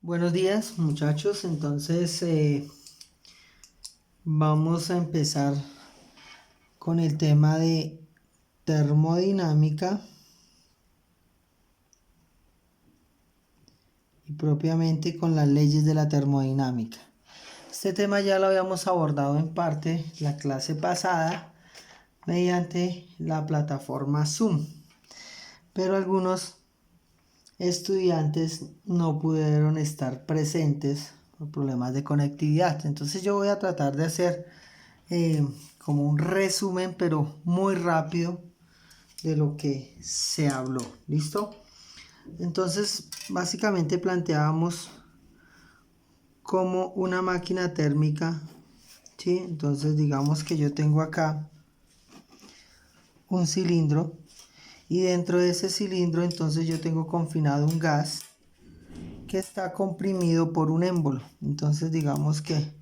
Buenos días, muchachos. Entonces vamos a empezar con el tema de termodinámica y propiamente con las leyes de la termodinámica. Este tema ya lo habíamos abordado en parte la clase pasada mediante la plataforma Zoom, pero algunos estudiantes no pudieron estar presentes por problemas de conectividad. Entonces yo voy a tratar de hacer como un resumen, pero muy rápido, de lo que se habló. ¿Listo? Entonces básicamente planteábamos como una máquina térmica, ¿sí? Entonces digamos que yo tengo acá un cilindro y dentro de ese cilindro entonces yo tengo confinado un gas que está comprimido por un émbolo. Entonces digamos que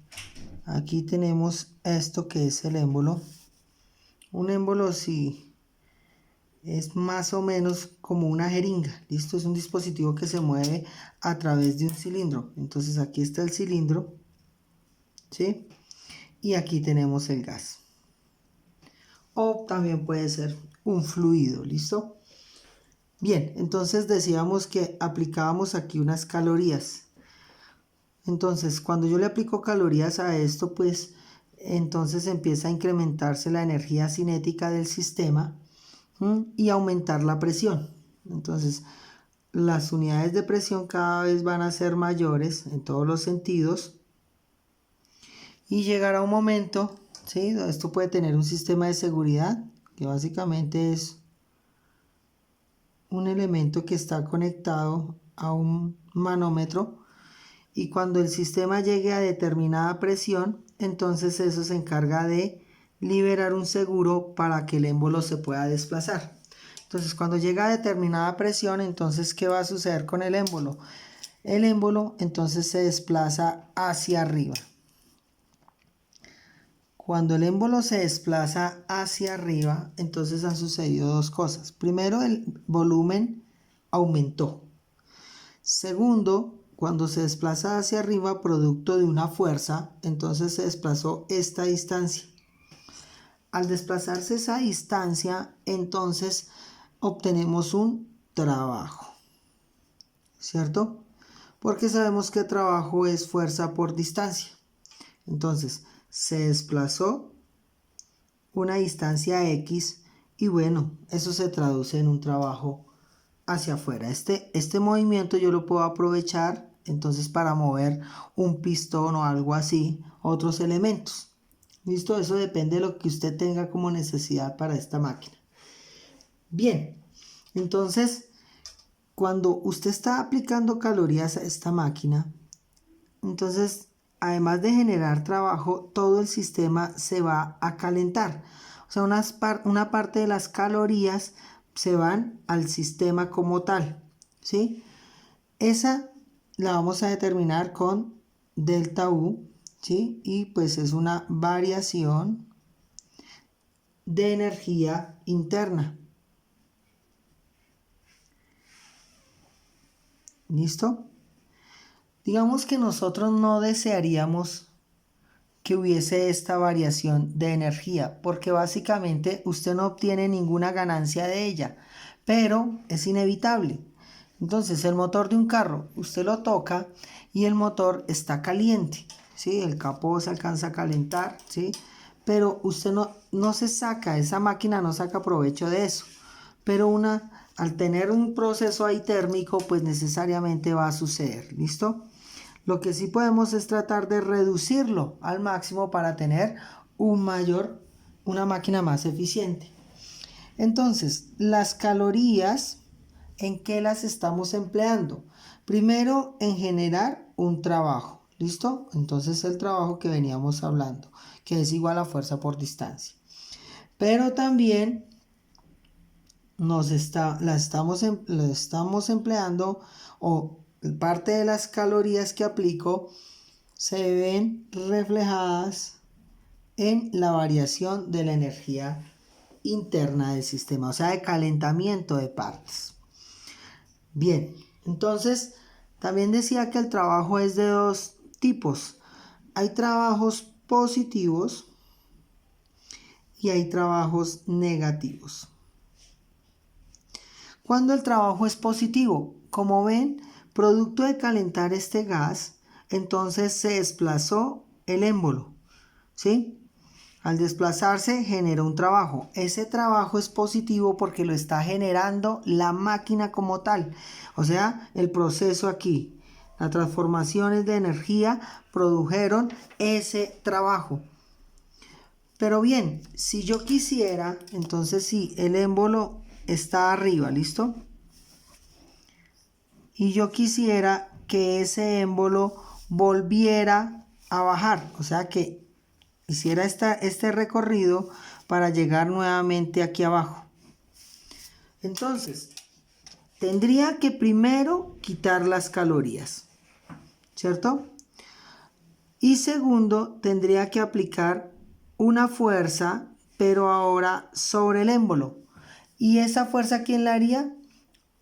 aquí tenemos esto que es el émbolo. Un émbolo sí es más o menos como una jeringa. ¿Listo? Es un dispositivo que se mueve a través de un cilindro. Entonces aquí está el cilindro, ¿sí? Y aquí tenemos el gas. O también puede ser un fluido. ¿Listo? Bien, entonces decíamos que aplicábamos aquí unas calorías. Entonces, cuando yo le aplico calorías a esto, pues entonces empieza a incrementarse la energía cinética del sistema y aumentar la presión. Entonces, las unidades de presión cada vez van a ser mayores en todos los sentidos y llegará un momento, ¿sí? Esto puede tener un sistema de seguridad que básicamente es un elemento que está conectado a un manómetro. Y cuando el sistema llegue a determinada presión, entonces eso se encarga de liberar un seguro para que el émbolo se pueda desplazar. Entonces cuando llega a determinada presión, entonces ¿qué va a suceder con el émbolo? El émbolo entonces se desplaza hacia arriba. Cuando el émbolo se desplaza hacia arriba, entonces han sucedido dos cosas. Primero, el volumen aumentó. Segundo, cuando se desplaza hacia arriba producto de una fuerza, entonces se desplazó esta distancia. Al desplazarse esa distancia, entonces obtenemos un trabajo, ¿cierto? Porque sabemos que trabajo es fuerza por distancia. Entonces, se desplazó una distancia X y bueno, eso se traduce en un trabajo hacia afuera. Este movimiento yo lo puedo aprovechar entonces para mover un pistón o algo así, otros elementos. ¿Listo? Eso depende de lo que usted tenga como necesidad para esta máquina. Bien, entonces cuando usted está aplicando calorías a esta máquina, entonces además de generar trabajo, todo el sistema se va a calentar. O sea, una parte de las calorías se van al sistema como tal, ¿sí? Esa la vamos a determinar con delta U, ¿sí? Y pues es una variación de energía interna. ¿Listo? Digamos que nosotros no desearíamos que hubiese esta variación de energía, porque básicamente usted no obtiene ninguna ganancia de ella, pero es inevitable. Entonces el motor de un carro, usted lo toca y el motor está caliente, ¿sí? El capó se alcanza a calentar, ¿sí? Pero usted no se saca, esa máquina no saca provecho de eso. Pero al tener un proceso ahí térmico, pues necesariamente va a suceder, ¿listo? Lo que sí podemos es tratar de reducirlo al máximo para tener una máquina más eficiente. Entonces, las calorías, ¿en qué las estamos empleando? Primero, en generar un trabajo. ¿Listo? Entonces el trabajo que veníamos hablando, que es igual a fuerza por distancia. Pero también la estamos empleando, o parte de las calorías que aplico se ven reflejadas en la variación de la energía interna del sistema, o sea, de calentamiento de partes. Bien, entonces También decía que el trabajo es de dos tipos. Hay trabajos positivos y hay trabajos negativos. Cuando el trabajo es positivo, como ven, producto de calentar este gas, entonces se desplazó el émbolo, ¿sí? Al desplazarse genera un trabajo. Ese trabajo es positivo porque lo está generando la máquina como tal. O sea, el proceso aquí, las transformaciones de energía produjeron ese trabajo. Pero bien, si yo quisiera, entonces si el émbolo está arriba, ¿listo? Y yo quisiera que ese émbolo volviera a bajar, o sea que hiciera este recorrido para llegar nuevamente aquí abajo. Entonces, tendría que primero quitar las calorías, ¿cierto? Y segundo, tendría que aplicar una fuerza, pero ahora sobre el émbolo. ¿Y esa fuerza quién la haría?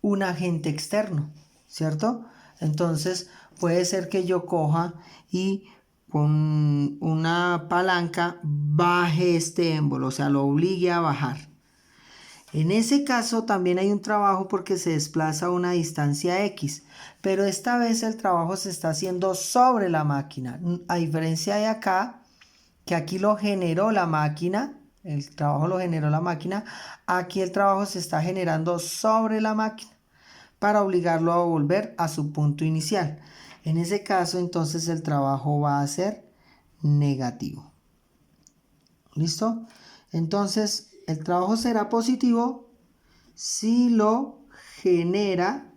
Un agente externo, ¿cierto? Entonces, puede ser que yo coja y con una palanca baje este émbolo, o sea, lo obligue a bajar. En ese caso también hay un trabajo porque se desplaza a una distancia X, pero esta vez el trabajo se está haciendo sobre la máquina, a diferencia de acá, que aquí lo generó la máquina, el trabajo lo generó la máquina, aquí el trabajo se está generando sobre la máquina para obligarlo a volver a su punto inicial. En ese caso, entonces el trabajo va a ser negativo. ¿Listo? Entonces, el trabajo será positivo si lo genera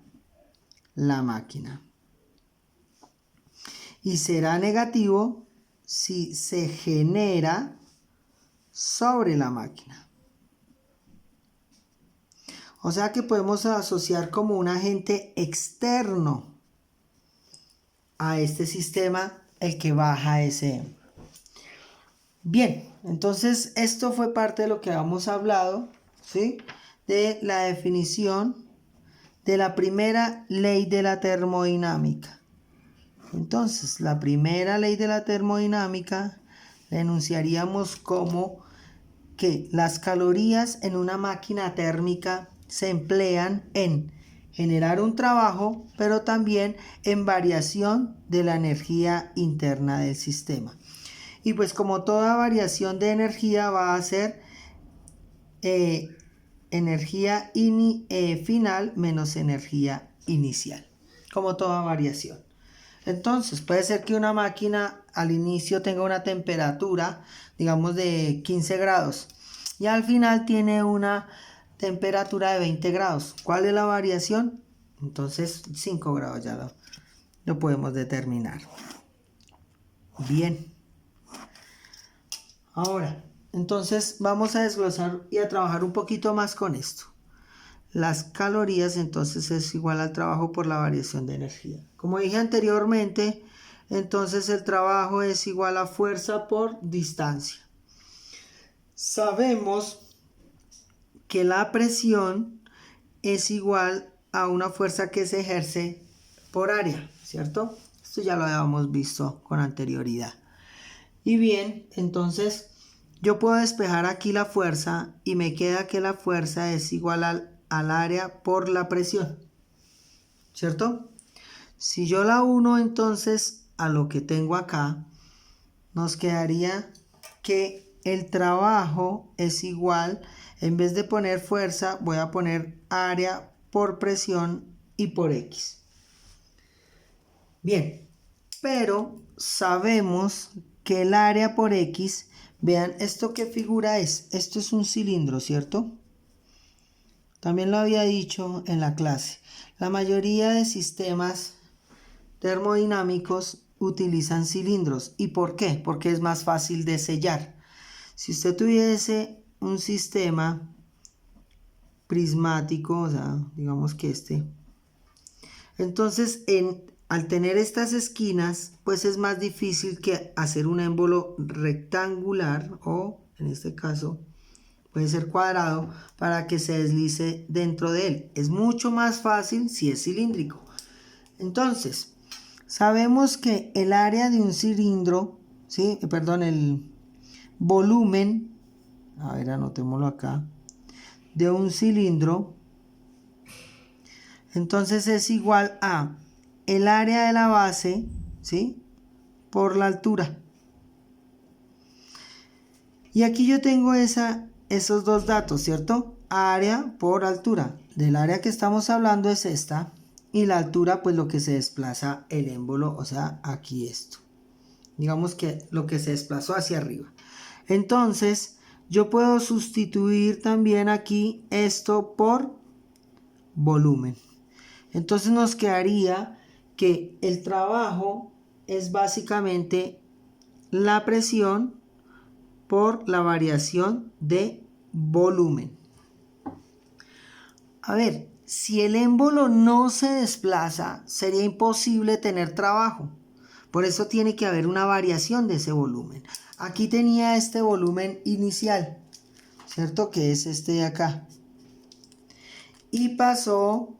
la máquina. Y será negativo si se genera sobre la máquina. O sea que podemos asociar como un agente externo a este sistema el que baja ese émbolo. Bien, entonces esto fue parte de lo que habíamos hablado, ¿sí? De la definición de la primera ley de la termodinámica. Entonces, la primera ley de la termodinámica la enunciaríamos como que las calorías en una máquina térmica se emplean en generar un trabajo, pero también en variación de la energía interna del sistema. Y pues como toda variación de energía va a ser energía final menos energía inicial, como toda variación. Entonces puede ser que una máquina al inicio tenga una temperatura, digamos, de 15 grados y al final tiene una temperatura de 20 grados. ¿Cuál es la variación? Entonces 5 grados ya lo podemos determinar. Bien. Ahora, entonces vamos a desglosar y a trabajar un poquito más con esto. Las calorías entonces es igual al trabajo por la variación de energía. Como dije anteriormente, entonces el trabajo es igual a fuerza por distancia. Sabemos que la presión es igual a una fuerza que se ejerce por área, ¿cierto? Esto ya lo habíamos visto con anterioridad. Y bien, entonces yo puedo despejar aquí la fuerza y me queda que la fuerza es igual al área por la presión, ¿cierto? Si yo la uno entonces a lo que tengo acá, nos quedaría que el trabajo es igual, en vez de poner fuerza, voy a poner área por presión y por X. Bien, pero sabemos que el área por X, vean, ¿esto qué figura es? Esto es un cilindro, ¿cierto? También lo había dicho en la clase. La mayoría de sistemas termodinámicos utilizan cilindros. ¿Y por qué? Porque es más fácil de sellar. Si usted tuviese un sistema prismático, o sea, digamos que entonces al tener estas esquinas, pues es más difícil que hacer un émbolo rectangular o, en este caso, puede ser cuadrado para que se deslice dentro de él. Es mucho más fácil si es cilíndrico. Entonces, sabemos que el área de un cilindro, ¿sí? Perdón, el volumen, a ver, anotémoslo acá, de un cilindro, entonces es igual a el área de la base, ¿sí? Por la altura. Y aquí yo tengo esos dos datos, ¿cierto? Área por altura. Del área que estamos hablando es esta. Y la altura, pues lo que se desplaza el émbolo, o sea, aquí esto. Digamos que lo que se desplazó hacia arriba. Entonces, yo puedo sustituir también aquí esto por volumen. Entonces nos quedaría que el trabajo es básicamente la presión por la variación de volumen. A ver, si el émbolo no se desplaza, sería imposible tener trabajo. Por eso tiene que haber una variación de ese volumen. Aquí tenía este volumen inicial, ¿cierto? Que es este de acá. Y pasó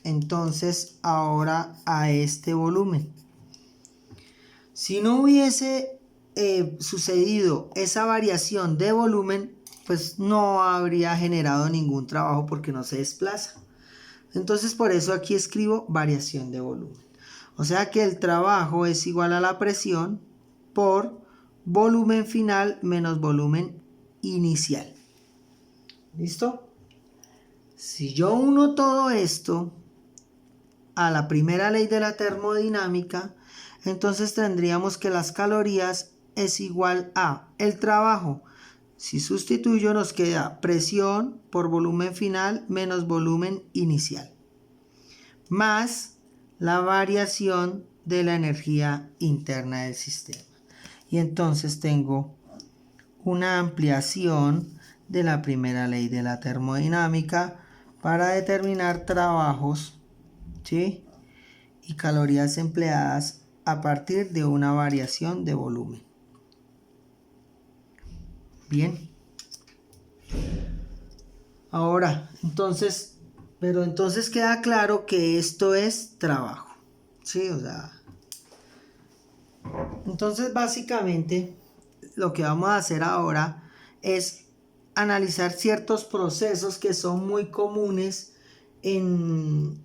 entonces ahora a este volumen. Si no hubiese sucedido esa variación de volumen, pues no habría generado ningún trabajo porque no se desplaza. Entonces por eso aquí escribo variación de volumen. O sea que el trabajo es igual a la presión por volumen final menos volumen inicial. ¿Listo? Si yo uno todo esto a la primera ley de la termodinámica, entonces tendríamos que las calorías es igual a el trabajo. Si sustituyo nos queda presión por volumen final menos volumen inicial, más la variación de la energía interna del sistema. Y entonces tengo una ampliación de la primera ley de la termodinámica para determinar trabajos, ¿sí? Y calorías empleadas a partir de una variación de volumen. Bien. Ahora, entonces queda claro que esto es trabajo. Sí, o sea. Entonces, básicamente, lo que vamos a hacer ahora es analizar ciertos procesos que son muy comunes en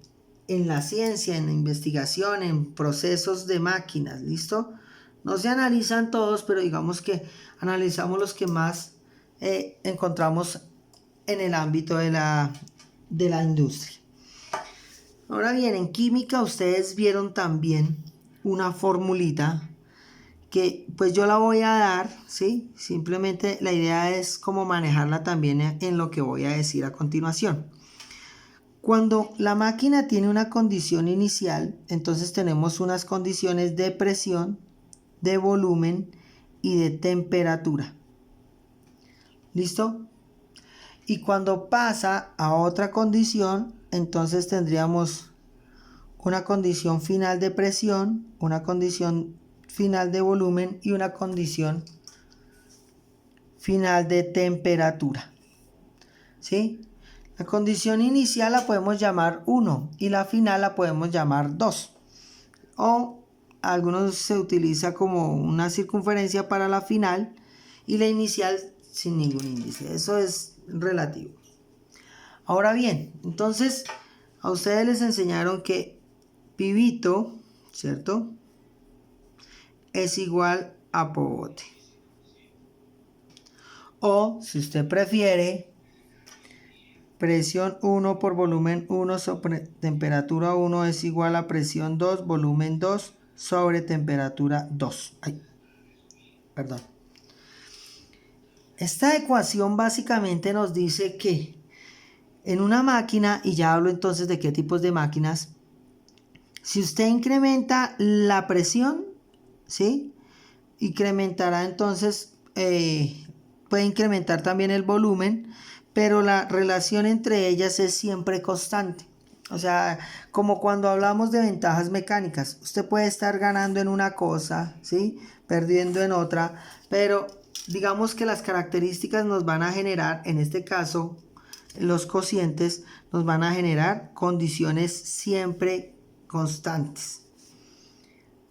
la ciencia, en la investigación, en procesos de máquinas, ¿listo? No se analizan todos, pero digamos que analizamos los que más encontramos en el ámbito de la industria. Ahora bien, en química ustedes vieron también una formulita que pues yo la voy a dar, ¿sí? Simplemente la idea es cómo manejarla también en lo que voy a decir a continuación. Cuando la máquina tiene una condición inicial, entonces tenemos unas condiciones de presión, de volumen y de temperatura. ¿Listo? Y cuando pasa a otra condición, entonces tendríamos una condición final de presión, una condición final de volumen y una condición final de temperatura. ¿Sí? La condición inicial la podemos llamar 1 y la final la podemos llamar 2. O algunos se utiliza como una circunferencia para la final y la inicial sin ningún índice. Eso es relativo. Ahora bien, entonces a ustedes les enseñaron que pibito, ¿cierto? Es igual a pogote. O si usted prefiere, presión 1 por volumen 1 sobre temperatura 1 es igual a presión 2, volumen 2 sobre temperatura 2. Perdón. Esta ecuación básicamente nos dice que en una máquina, y ya hablo entonces de qué tipos de máquinas, si usted incrementa la presión, ¿sí? Incrementará entonces, puede incrementar también el volumen, pero la relación entre ellas es siempre constante. O sea, como cuando hablamos de ventajas mecánicas, usted puede estar ganando en una cosa, ¿sí? Perdiendo en otra, pero digamos que las características nos van a generar, en este caso, los cocientes nos van a generar condiciones siempre constantes.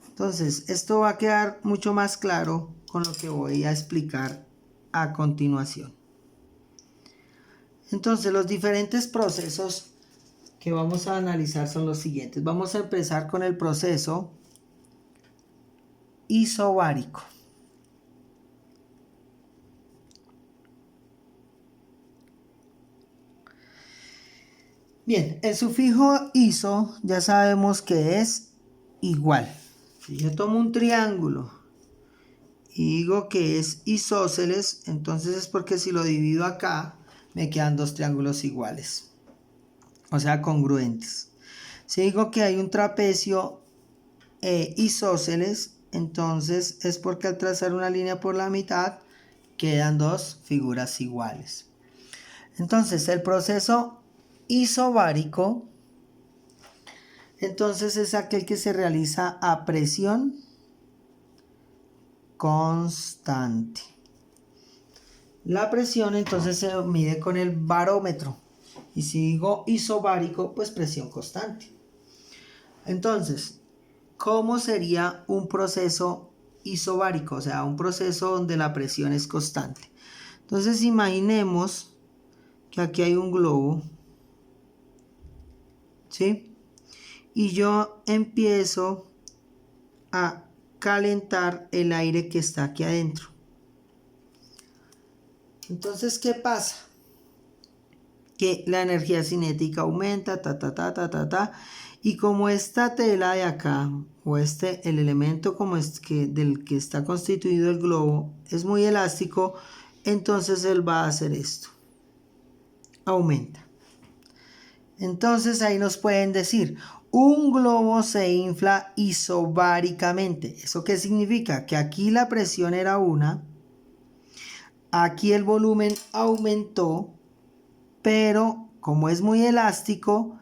Entonces, esto va a quedar mucho más claro con lo que voy a explicar a continuación. Entonces, los diferentes procesos que vamos a analizar son los siguientes. Vamos a empezar con el proceso isobárico. Bien, el sufijo iso ya sabemos que es igual. Si yo tomo un triángulo y digo que es isósceles, entonces es porque si lo divido acá, me quedan dos triángulos iguales. O sea, congruentes. Si digo que hay un trapecio isósceles, entonces es porque al trazar una línea por la mitad, quedan dos figuras iguales. Entonces, el proceso isobárico, entonces es aquel que se realiza a presión constante. La presión entonces se mide con el barómetro. Y si digo isobárico, pues presión constante. Entonces, ¿cómo sería un proceso isobárico? O sea, un proceso donde la presión es constante. Entonces, imaginemos que aquí hay un globo, ¿sí? Y yo empiezo a calentar el aire que está aquí adentro. Entonces, ¿qué pasa? Que la energía cinética aumenta, y como esta tela de acá, o el elemento como del que está constituido el globo, es muy elástico, entonces él va a hacer esto. Aumenta. Entonces ahí nos pueden decir, un globo se infla isobáricamente. ¿Eso qué significa? Que aquí la presión era una, aquí el volumen aumentó, pero como es muy elástico,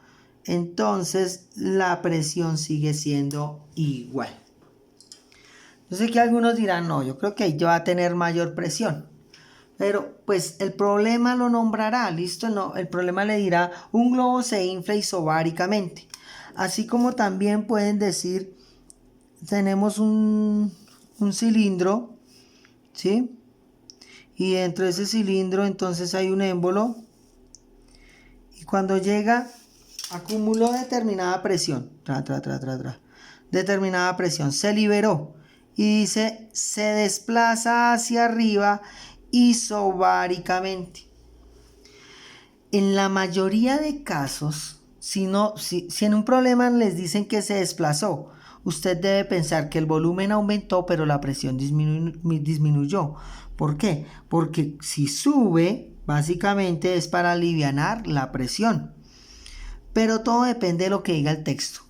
entonces la presión sigue siendo igual. Yo sé que algunos dirán, no, yo creo que ahí va a tener mayor presión. Pero pues el problema lo nombrará, ¿listo? No, el problema le dirá, un globo se infla isobáricamente. Así como también pueden decir, tenemos un cilindro, ¿sí? Y dentro de ese cilindro entonces hay un émbolo. Y cuando llega, acumuló determinada presión. Determinada presión. Se liberó. Y dice, se desplaza hacia arriba isobáricamente. En la mayoría de casos, si en un problema les dicen que se desplazó, usted debe pensar que el volumen aumentó, pero la presión disminuyó. ¿Por qué? Porque si sube, básicamente es para alivianar la presión. Pero todo depende de lo que diga el texto,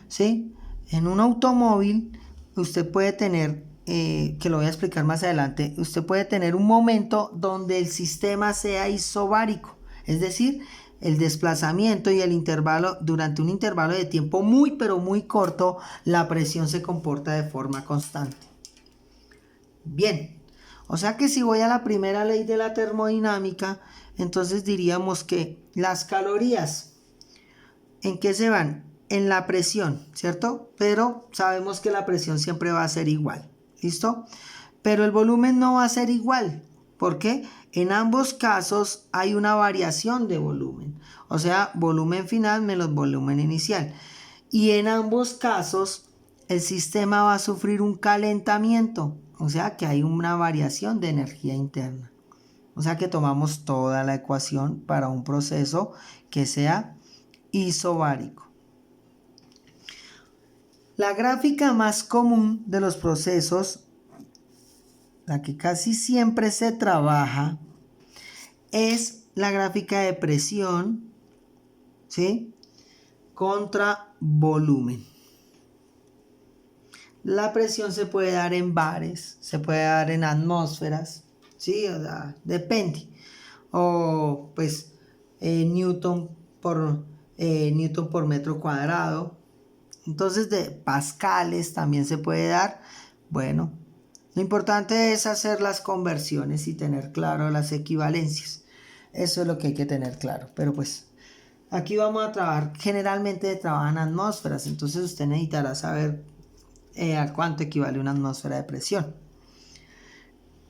¿sí? En un automóvil, usted puede tener, que lo voy a explicar más adelante, usted puede tener un momento donde el sistema sea isobárico. Es decir, el desplazamiento y el intervalo, durante un intervalo de tiempo muy pero muy corto, la presión se comporta de forma constante. Bien, o sea que si voy a la primera ley de la termodinámica, entonces diríamos que las calorías, ¿en qué se van? En la presión, ¿cierto? Pero sabemos que la presión siempre va a ser igual, ¿listo? Pero el volumen no va a ser igual. ¿Por qué? En ambos casos hay una variación de volumen. O sea, volumen final menos volumen inicial. Y en ambos casos el sistema va a sufrir un calentamiento. O sea que hay una variación de energía interna. O sea que tomamos toda la ecuación para un proceso que sea isobárico. La gráfica más común de los procesos, la que casi siempre se trabaja, es la gráfica de presión, ¿sí? Contra volumen. La presión se puede dar en bares, se puede dar en atmósferas, ¿sí? O sea, depende. O pues Newton por metro cuadrado. Entonces de pascales también se puede dar. Bueno, lo importante es hacer las conversiones y tener claro las equivalencias. Eso es lo que hay que tener claro. Pero pues Aquí vamos a trabajar, generalmente trabajan atmósferas, entonces usted necesitará saber a cuánto equivale una atmósfera de presión.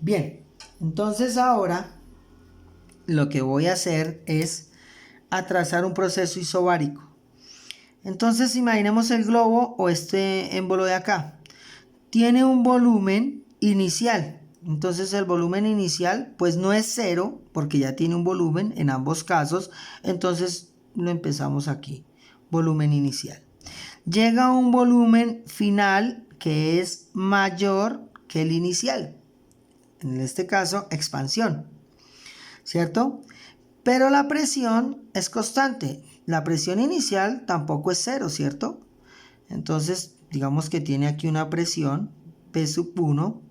Bien, entonces ahora lo que voy a hacer es a trazar un proceso isobárico. Entonces imaginemos el globo o este émbolo de acá. Tiene un volumen inicial. Entonces el volumen inicial pues no es cero porque ya tiene un volumen en ambos casos. Entonces lo empezamos aquí. Volumen inicial. Llega a un volumen final que es mayor que el inicial. En este caso expansión. ¿Cierto? Pero la presión es constante. La presión inicial tampoco es cero, ¿cierto? Entonces, digamos que tiene aquí una presión, P sub 1,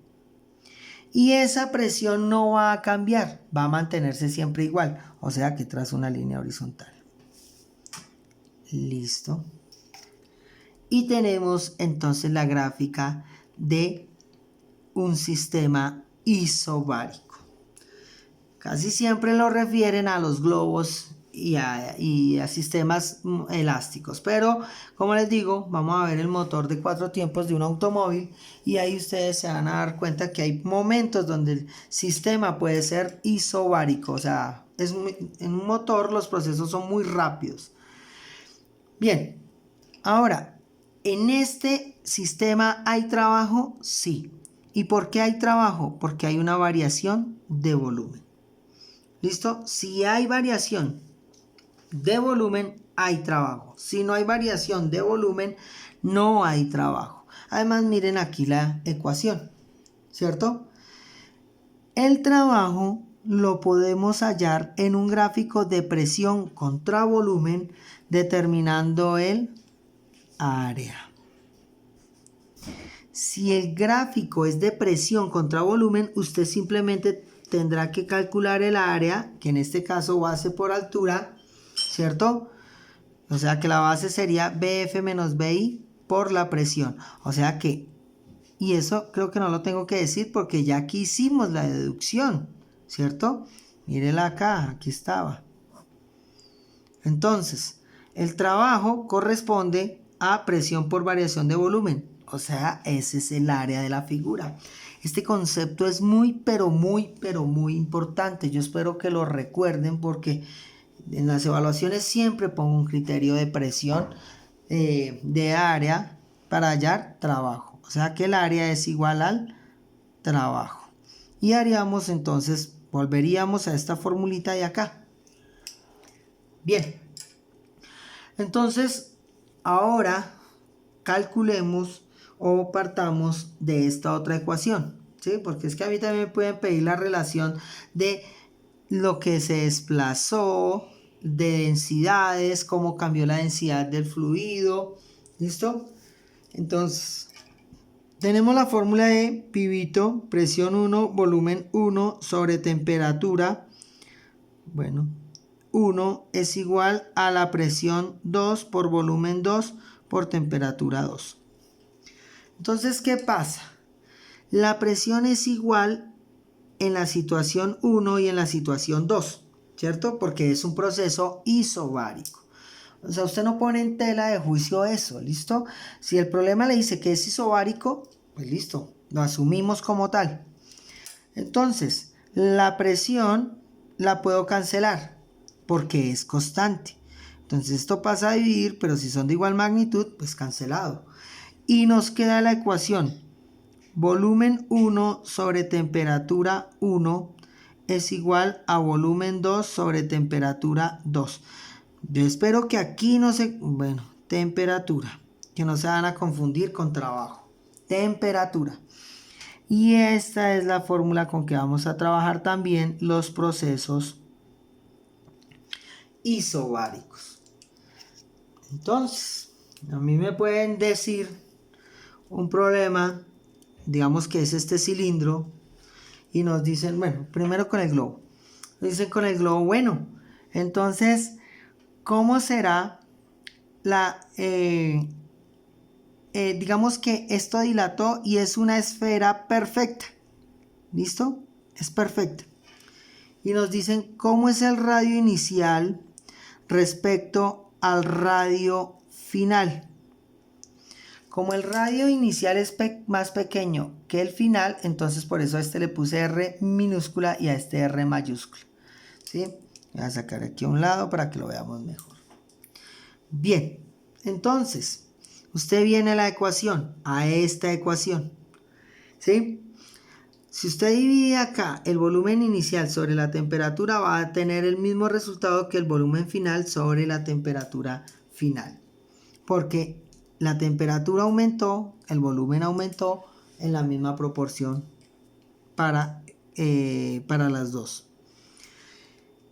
y esa presión no va a cambiar, va a mantenerse siempre igual, o sea que trazo una línea horizontal. Listo. Y tenemos entonces la gráfica de un sistema isobárico. Casi siempre lo refieren a los globos y a sistemas elásticos. Pero, como les digo, vamos a ver el motor de 4 tiempos de un automóvil y ahí ustedes se van a dar cuenta que hay momentos donde el sistema puede ser isobárico. O sea, en un motor los procesos son muy rápidos. Bien, ahora, ¿en este sistema hay trabajo? Sí. ¿Y por qué hay trabajo? Porque hay una variación de volumen. ¿Listo? Si hay variación de volumen, hay trabajo. Si no hay variación de volumen, no hay trabajo. Además, miren aquí la ecuación, ¿cierto? El trabajo lo podemos hallar en un gráfico de presión contra volumen determinando el área. Si el gráfico es de presión contra volumen, usted simplemente tendrá que calcular el área, que en este caso base por altura, ¿cierto? O sea que la base sería BF menos BI por la presión. O sea que, y eso creo que no lo tengo que decir porque ya aquí hicimos la deducción, ¿cierto? Mírela acá, aquí estaba. Entonces, el trabajo corresponde a presión por variación de volumen. O sea, ese es el área de la figura. Este concepto es muy, pero muy importante. Yo espero que lo recuerden porque en las evaluaciones siempre pongo un criterio de presión de área para hallar trabajo. O sea que el área es igual al trabajo. Y haríamos entonces, volveríamos a esta formulita de acá. Bien. Entonces, ahora calculemos o partamos de esta otra ecuación, ¿sí? Porque es que a mí también me pueden pedir la relación de lo que se desplazó, de densidades, cómo cambió la densidad del fluido, ¿listo? Entonces, tenemos la fórmula de pibito, presión 1, volumen 1 sobre temperatura, bueno, 1 es igual a la presión 2 por volumen 2 por temperatura 2. Entonces, ¿qué pasa? La presión es igual en la situación 1 y en la situación 2, ¿cierto? Porque es un proceso isobárico. O sea, usted no pone en tela de juicio eso, ¿listo? Si el problema le dice que es isobárico, pues listo, lo asumimos como tal. Entonces, la presión la puedo cancelar porque es constante. Entonces esto pasa a dividir, pero si son de igual magnitud, pues cancelado. Y nos queda la ecuación. Volumen 1 sobre temperatura 1 es igual a volumen 2 sobre temperatura 2. Yo espero que aquí no se... Bueno, temperatura. Que no se van a confundir con trabajo. Temperatura. Y esta es la fórmula con que vamos a trabajar también los procesos isobáricos. Entonces, a mí me pueden decir un problema, digamos que es este cilindro, y nos dicen, bueno, primero con el globo. Nos dicen con el globo, bueno, entonces, ¿cómo será la... digamos que esto dilató y es una esfera perfecta. ¿Listo? Es perfecta. Y nos dicen cómo es el radio inicial respecto al radio final. Como el radio inicial es más pequeño que el final, entonces por eso a este le puse R minúscula y a este R mayúscula. ¿Sí? Voy a sacar aquí a un lado para que lo veamos mejor. Bien, entonces, usted viene a la ecuación, a esta ecuación. ¿Sí? Si usted divide acá el volumen inicial sobre la temperatura, va a tener el mismo resultado que el volumen final sobre la temperatura final. Porque la temperatura aumentó, el volumen aumentó en la misma proporción para las dos.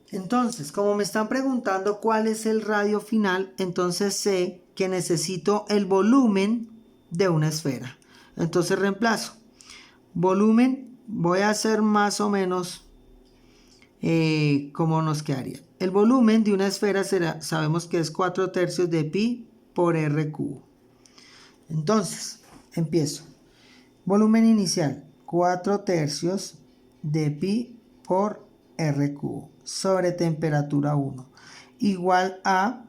Entonces, como me están preguntando cuál es el radio final, entonces sé que necesito el volumen de una esfera. Entonces reemplazo. Volumen, voy a hacer más o menos como nos quedaría. El volumen de una esfera sabemos que es 4/3 de pi por r cubo. Entonces, empiezo. Volumen inicial, 4/3 de pi por r cubo sobre temperatura 1 igual a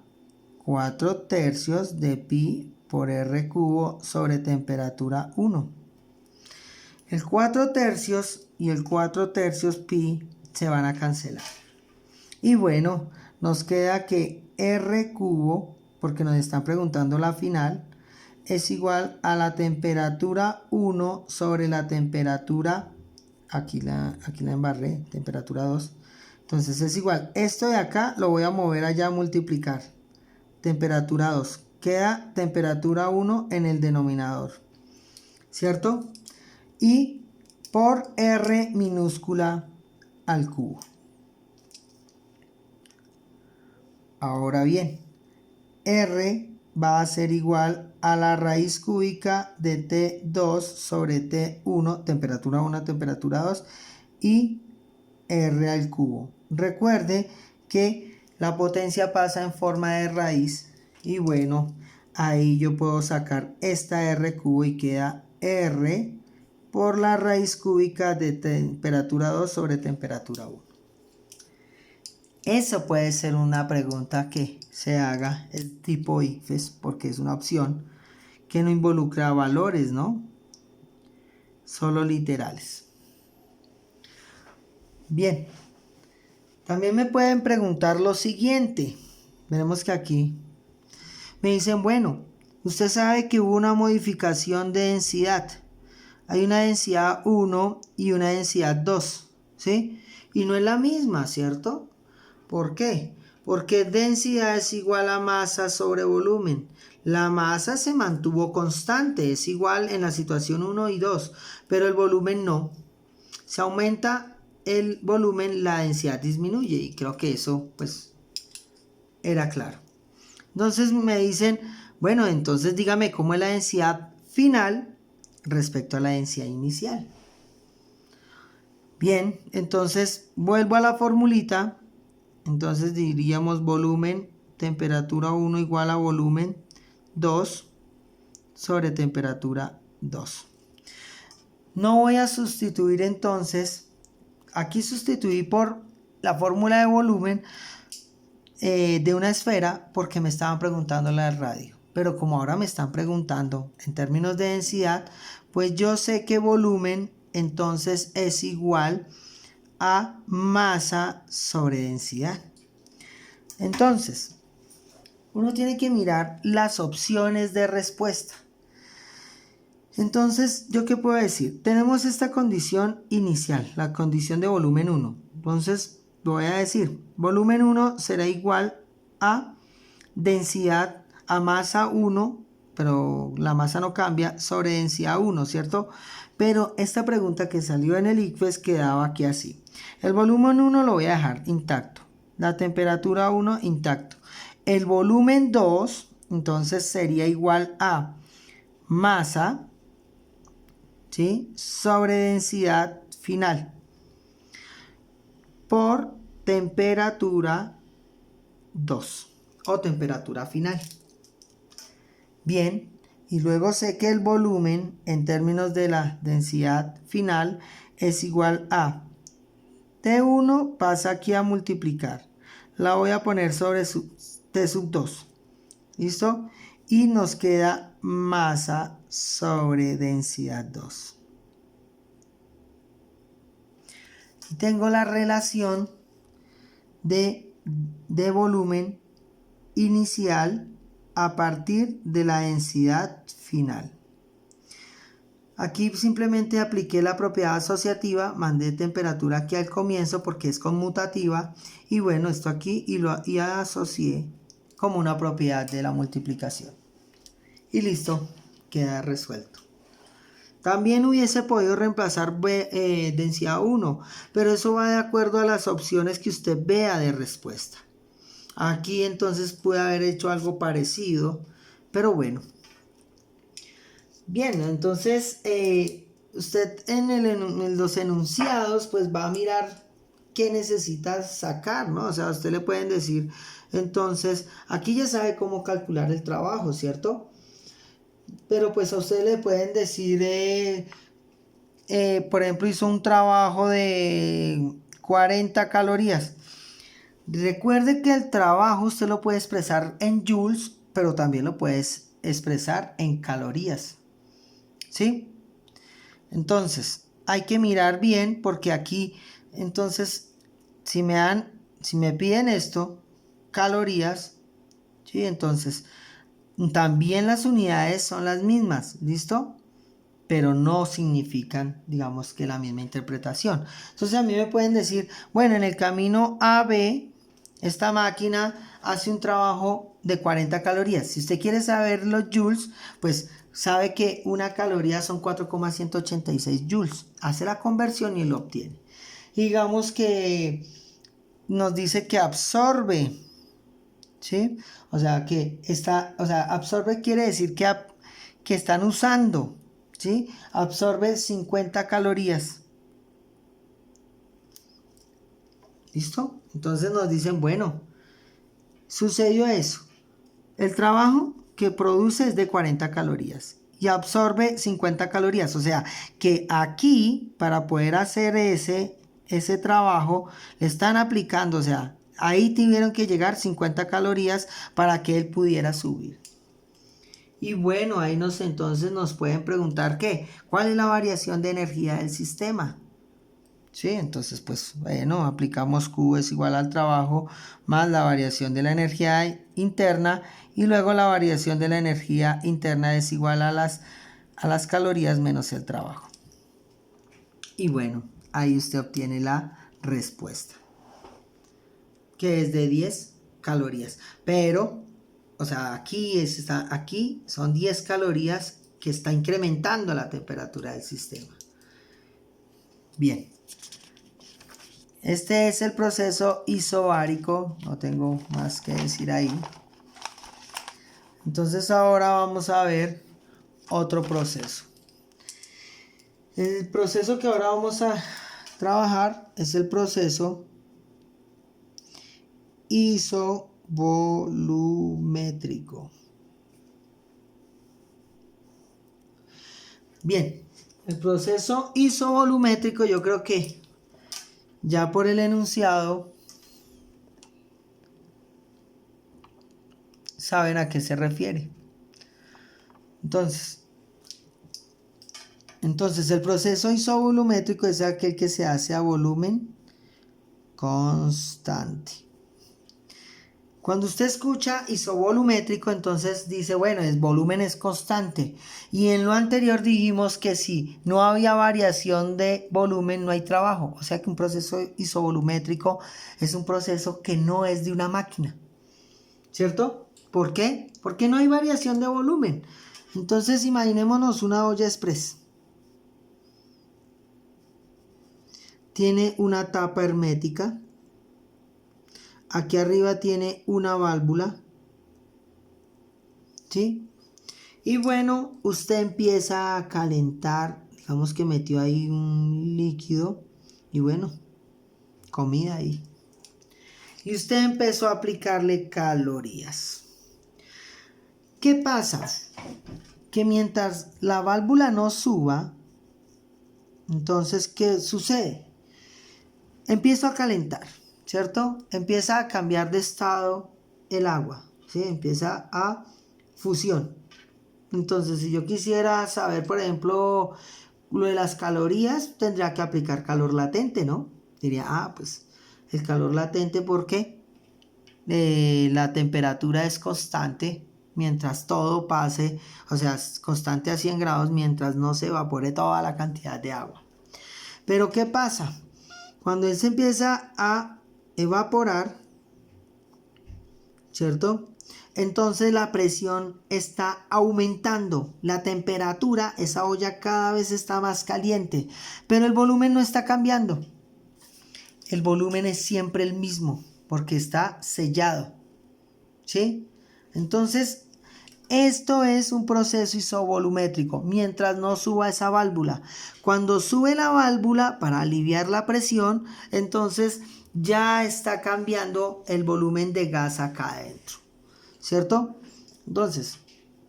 4/3 de pi por r cubo sobre temperatura 1. El 4/3 y el 4/3 pi se van a cancelar. Y bueno, nos queda que r cubo, porque nos están preguntando la final, es igual a la temperatura 1 sobre la temperatura, aquí la embarré, temperatura 2. Entonces es igual, esto de acá lo voy a mover allá a multiplicar. Temperatura 2, queda temperatura 1 en el denominador, ¿cierto? Y por R minúscula al cubo. Ahora bien, R va a ser igual a la raíz cúbica de T2 sobre T1, temperatura 1, temperatura 2, y R al cubo. Recuerde que la potencia pasa en forma de raíz y bueno, ahí yo puedo sacar esta R cubo y queda R por la raíz cúbica de temperatura 2 sobre temperatura 1. Eso puede ser una pregunta que se haga el tipo ICFES porque es una opción que no involucra valores, ¿no? Solo literales. Bien. También me pueden preguntar lo siguiente. Veremos que aquí me dicen, bueno, usted sabe que hubo una modificación de densidad. Hay una densidad 1 y una densidad 2, ¿sí? Y no es la misma, ¿cierto? ¿Por qué? Porque densidad es igual a masa sobre volumen. La masa se mantuvo constante, es igual en la situación 1 y 2, pero el volumen no. Se aumenta el volumen, la densidad disminuye, y creo que eso pues era claro. Entonces me dicen, bueno, entonces dígame cómo es la densidad final respecto a la densidad inicial. Bien, entonces vuelvo a la formulita. Entonces diríamos volumen, temperatura 1 igual a volumen 2 sobre temperatura 2. No voy a sustituir entonces, aquí sustituí por la fórmula de volumen de una esfera porque me estaban preguntando la del radio. Pero como ahora me están preguntando en términos de densidad, pues yo sé que volumen entonces es igual a masa sobre densidad. Entonces, uno tiene que mirar las opciones de respuesta. Entonces, ¿yo qué puedo decir? Tenemos esta condición inicial, la condición de volumen 1. Entonces, voy a decir, volumen 1 será igual a densidad, a masa 1, pero la masa no cambia, sobre densidad 1, ¿cierto? Pero esta pregunta que salió en el ICFES quedaba aquí así. El volumen 1 lo voy a dejar intacto. La temperatura 1 intacto. El volumen 2, entonces sería igual a masa, ¿sí?, sobre densidad final por temperatura 2 o temperatura final. Bien, y luego sé que el volumen en términos de la densidad final es igual a T1, pasa aquí a multiplicar la voy a poner sobre T sub 2. ¿Listo? Y nos queda masa sobre densidad 2. Y tengo la relación de volumen inicial a partir de la densidad final. Aquí simplemente apliqué la propiedad asociativa, mandé temperatura aquí al comienzo porque es conmutativa y bueno, esto aquí y asocié como una propiedad de la multiplicación. Y listo, queda resuelto. También hubiese podido reemplazar densidad 1, pero eso va de acuerdo a las opciones que usted vea de respuesta. Aquí entonces pude haber hecho algo parecido, pero bueno. Bien, entonces usted en los enunciados pues va a mirar qué necesita sacar, ¿no? O sea, a usted le pueden decir, entonces, aquí ya sabe cómo calcular el trabajo, ¿cierto? Pero pues a usted le pueden decir, por ejemplo, hizo un trabajo de 40 calorías. Recuerde que el trabajo usted lo puede expresar en joules, pero también lo puedes expresar en calorías. ¿Sí? Entonces, hay que mirar bien porque aquí, entonces, si me piden esto, calorías, ¿sí? Entonces, también las unidades son las mismas, ¿listo? Pero no significan, digamos, que la misma interpretación. Entonces, a mí me pueden decir, bueno, en el camino AB, esta máquina hace un trabajo de 40 calorías. Si usted quiere saber los joules, pues sabe que una caloría son 4,186 joules. Hace la conversión y lo obtiene. Digamos que nos dice que absorbe, ¿sí? O sea, absorbe quiere decir que están usando, ¿sí? Absorbe 50 calorías. ¿Listo? Entonces nos dicen, bueno, sucedió eso. El trabajo que produce es de 40 calorías y absorbe 50 calorías. O sea, que aquí, para poder hacer ese trabajo, le están aplicando, o sea, ahí tuvieron que llegar 50 calorías para que él pudiera subir. Y bueno, ahí entonces nos pueden preguntar ¿cuál es la variación de energía del sistema? Sí, entonces pues bueno, aplicamos Q es igual al trabajo más la variación de la energía interna y luego la variación de la energía interna es igual a las calorías menos el trabajo. Y bueno, ahí usted obtiene la respuesta, que es de 10 calorías. Pero, o sea, aquí son 10 calorías que está incrementando la temperatura del sistema. Bien. Este es el proceso isobárico, no tengo más que decir ahí. Entonces ahora vamos a ver otro proceso. El proceso que ahora vamos a trabajar es el proceso isovolumétrico. Bien, el proceso isovolumétrico yo creo que ya por el enunciado saben a qué se refiere. Entonces el proceso isovolumétrico es aquel que se hace a volumen constante. Cuando usted escucha isovolumétrico, entonces dice, bueno, el volumen es constante. Y en lo anterior dijimos que si no había variación de volumen, no hay trabajo. O sea que un proceso isovolumétrico es un proceso que no es de una máquina. ¿Cierto? ¿Por qué? Porque no hay variación de volumen. Entonces imaginémonos una olla express. Tiene una tapa hermética. Aquí arriba tiene una válvula, ¿sí? Y bueno, usted empieza a calentar, digamos que metió ahí un líquido y bueno, comida ahí. Y usted empezó a aplicarle calorías. ¿Qué pasa? Que mientras la válvula no suba, entonces, ¿qué sucede? Empiezo a calentar. ¿cierto? Empieza a cambiar de estado el agua, ¿sí? Empieza a fusión. Entonces, si yo quisiera saber, por ejemplo, lo de las calorías, tendría que aplicar calor latente, ¿no? Diría, pues el calor latente porque la temperatura es constante mientras todo pase, o sea, es constante a 100 grados mientras no se evapore toda la cantidad de agua. Pero ¿qué pasa? Cuando él se empieza a evaporar, ¿cierto? Entonces la presión está aumentando, la temperatura, esa olla cada vez está más caliente, pero el volumen no está cambiando. El volumen es siempre el mismo porque está sellado, ¿sí? Entonces, esto es un proceso isovolumétrico mientras no suba esa válvula. Cuando sube la válvula para aliviar la presión, entonces ya está cambiando el volumen de gas acá adentro, ¿cierto? Entonces,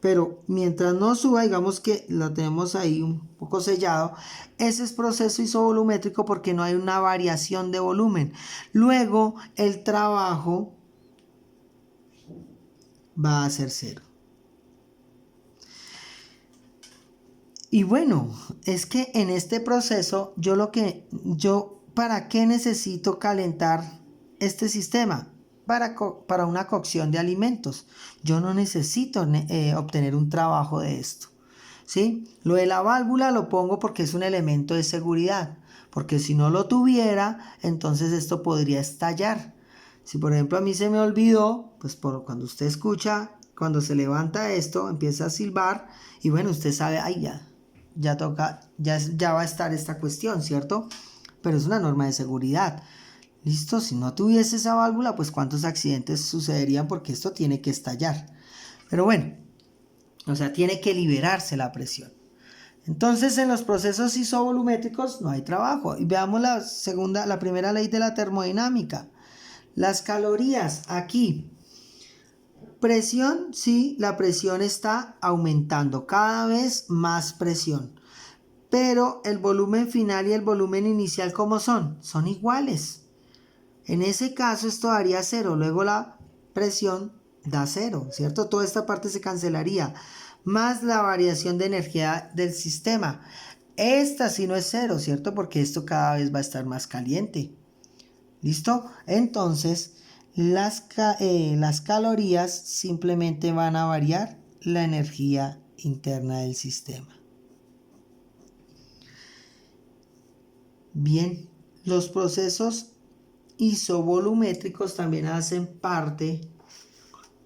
pero mientras no suba, digamos que lo tenemos ahí un poco sellado, ese es proceso isovolumétrico porque no hay una variación de volumen. Luego, el trabajo va a ser cero. Y bueno, es que en este proceso, ¿para qué necesito calentar este sistema? Para una cocción de alimentos. Yo no necesito obtener un trabajo de esto, ¿sí? Lo de la válvula lo pongo porque es un elemento de seguridad, porque si no lo tuviera, entonces esto podría estallar. Si por ejemplo a mí se me olvidó, pues cuando usted escucha, cuando se levanta esto, empieza a silbar y bueno, usted sabe, ay ya toca, ya va a estar esta cuestión, ¿cierto? Pero es una norma de seguridad. ¿Listo? Si no tuviese esa válvula, pues cuántos accidentes sucederían porque esto tiene que estallar. Pero bueno, o sea, tiene que liberarse la presión. Entonces, en los procesos isovolumétricos no hay trabajo. Y veamos la primera ley de la termodinámica. Las calorías aquí. Presión, sí, la presión está aumentando, cada vez más presión. Pero el volumen final y el volumen inicial, ¿cómo son? Son iguales. En ese caso esto daría 0, luego la presión da 0, ¿cierto? Toda esta parte se cancelaría, más la variación de energía del sistema. Esta sí no es 0, ¿cierto? Porque esto cada vez va a estar más caliente. ¿Listo? Entonces, las calorías simplemente van a variar la energía interna del sistema. Bien, los procesos isovolumétricos también hacen parte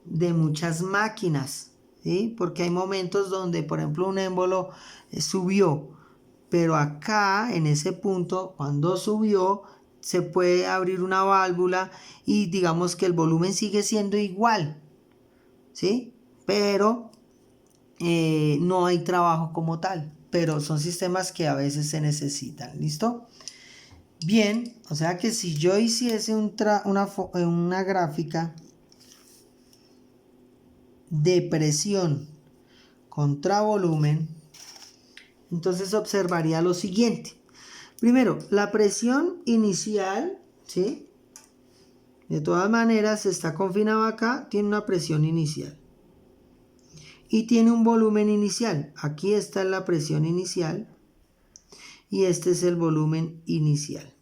de muchas máquinas, ¿sí? Porque hay momentos donde, por ejemplo, un émbolo subió, pero acá, en ese punto, cuando subió, se puede abrir una válvula y digamos que el volumen sigue siendo igual, ¿sí? Pero no hay trabajo como tal, pero son sistemas que a veces se necesitan, ¿listo? Bien, o sea que si yo hiciese una gráfica de presión contra volumen, entonces observaría lo siguiente. Primero, la presión inicial, ¿sí? De todas maneras, está confinado acá, tiene una presión inicial. Y tiene un volumen inicial. Aquí está la presión inicial. Y este es el volumen inicial.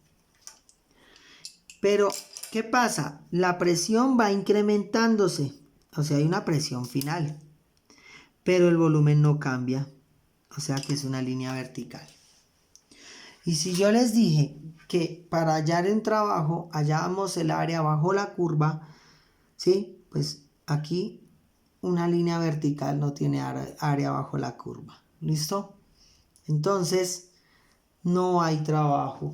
Pero, ¿qué pasa? La presión va incrementándose. O sea, hay una presión final. Pero el volumen no cambia. O sea que es una línea vertical. Y si yo les dije que para hallar un trabajo hallábamos el área bajo la curva, ¿sí? Pues aquí una línea vertical no tiene área bajo la curva. ¿Listo? Entonces, no hay trabajo.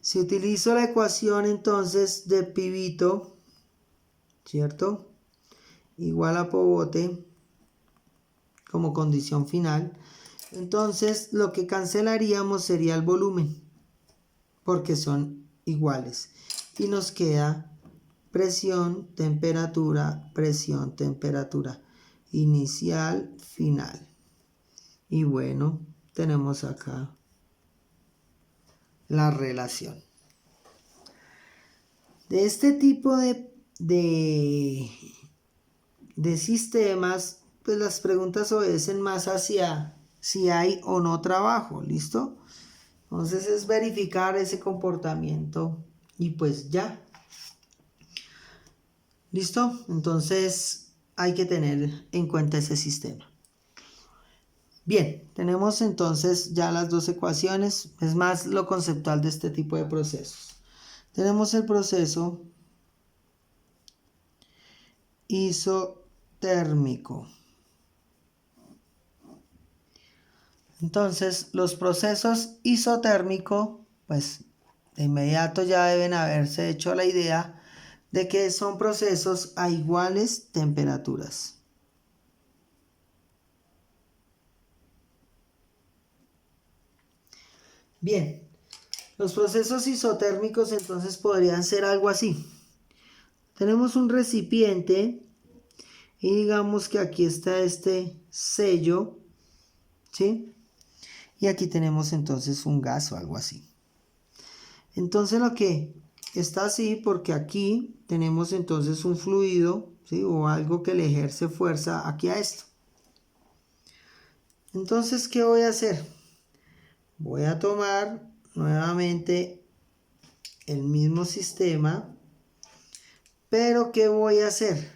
Si utilizo la ecuación entonces de pivito, ¿cierto? Igual a Pobote como condición final. Entonces lo que cancelaríamos sería el volumen, porque son iguales. Y nos queda presión, temperatura, inicial, final. Y bueno, tenemos acá la relación. De este tipo de sistemas, pues las preguntas obedecen más hacia si hay o no trabajo, ¿listo? Entonces es verificar ese comportamiento y pues ya. ¿Listo? Entonces hay que tener en cuenta ese sistema. Bien, tenemos entonces ya las dos ecuaciones, es más lo conceptual de este tipo de procesos. Tenemos el proceso isotérmico. Entonces, los procesos isotérmicos, pues de inmediato ya deben haberse hecho la idea de que son procesos a iguales temperaturas. Bien, los procesos isotérmicos entonces podrían ser algo así. Tenemos un recipiente y digamos que aquí está este sello, ¿sí? Y aquí tenemos entonces un gas o algo así. Entonces lo que está así porque aquí tenemos entonces un fluido, ¿sí? O algo que le ejerce fuerza aquí a esto. Entonces, ¿qué voy a hacer? Voy a tomar nuevamente el mismo sistema, pero ¿qué voy a hacer?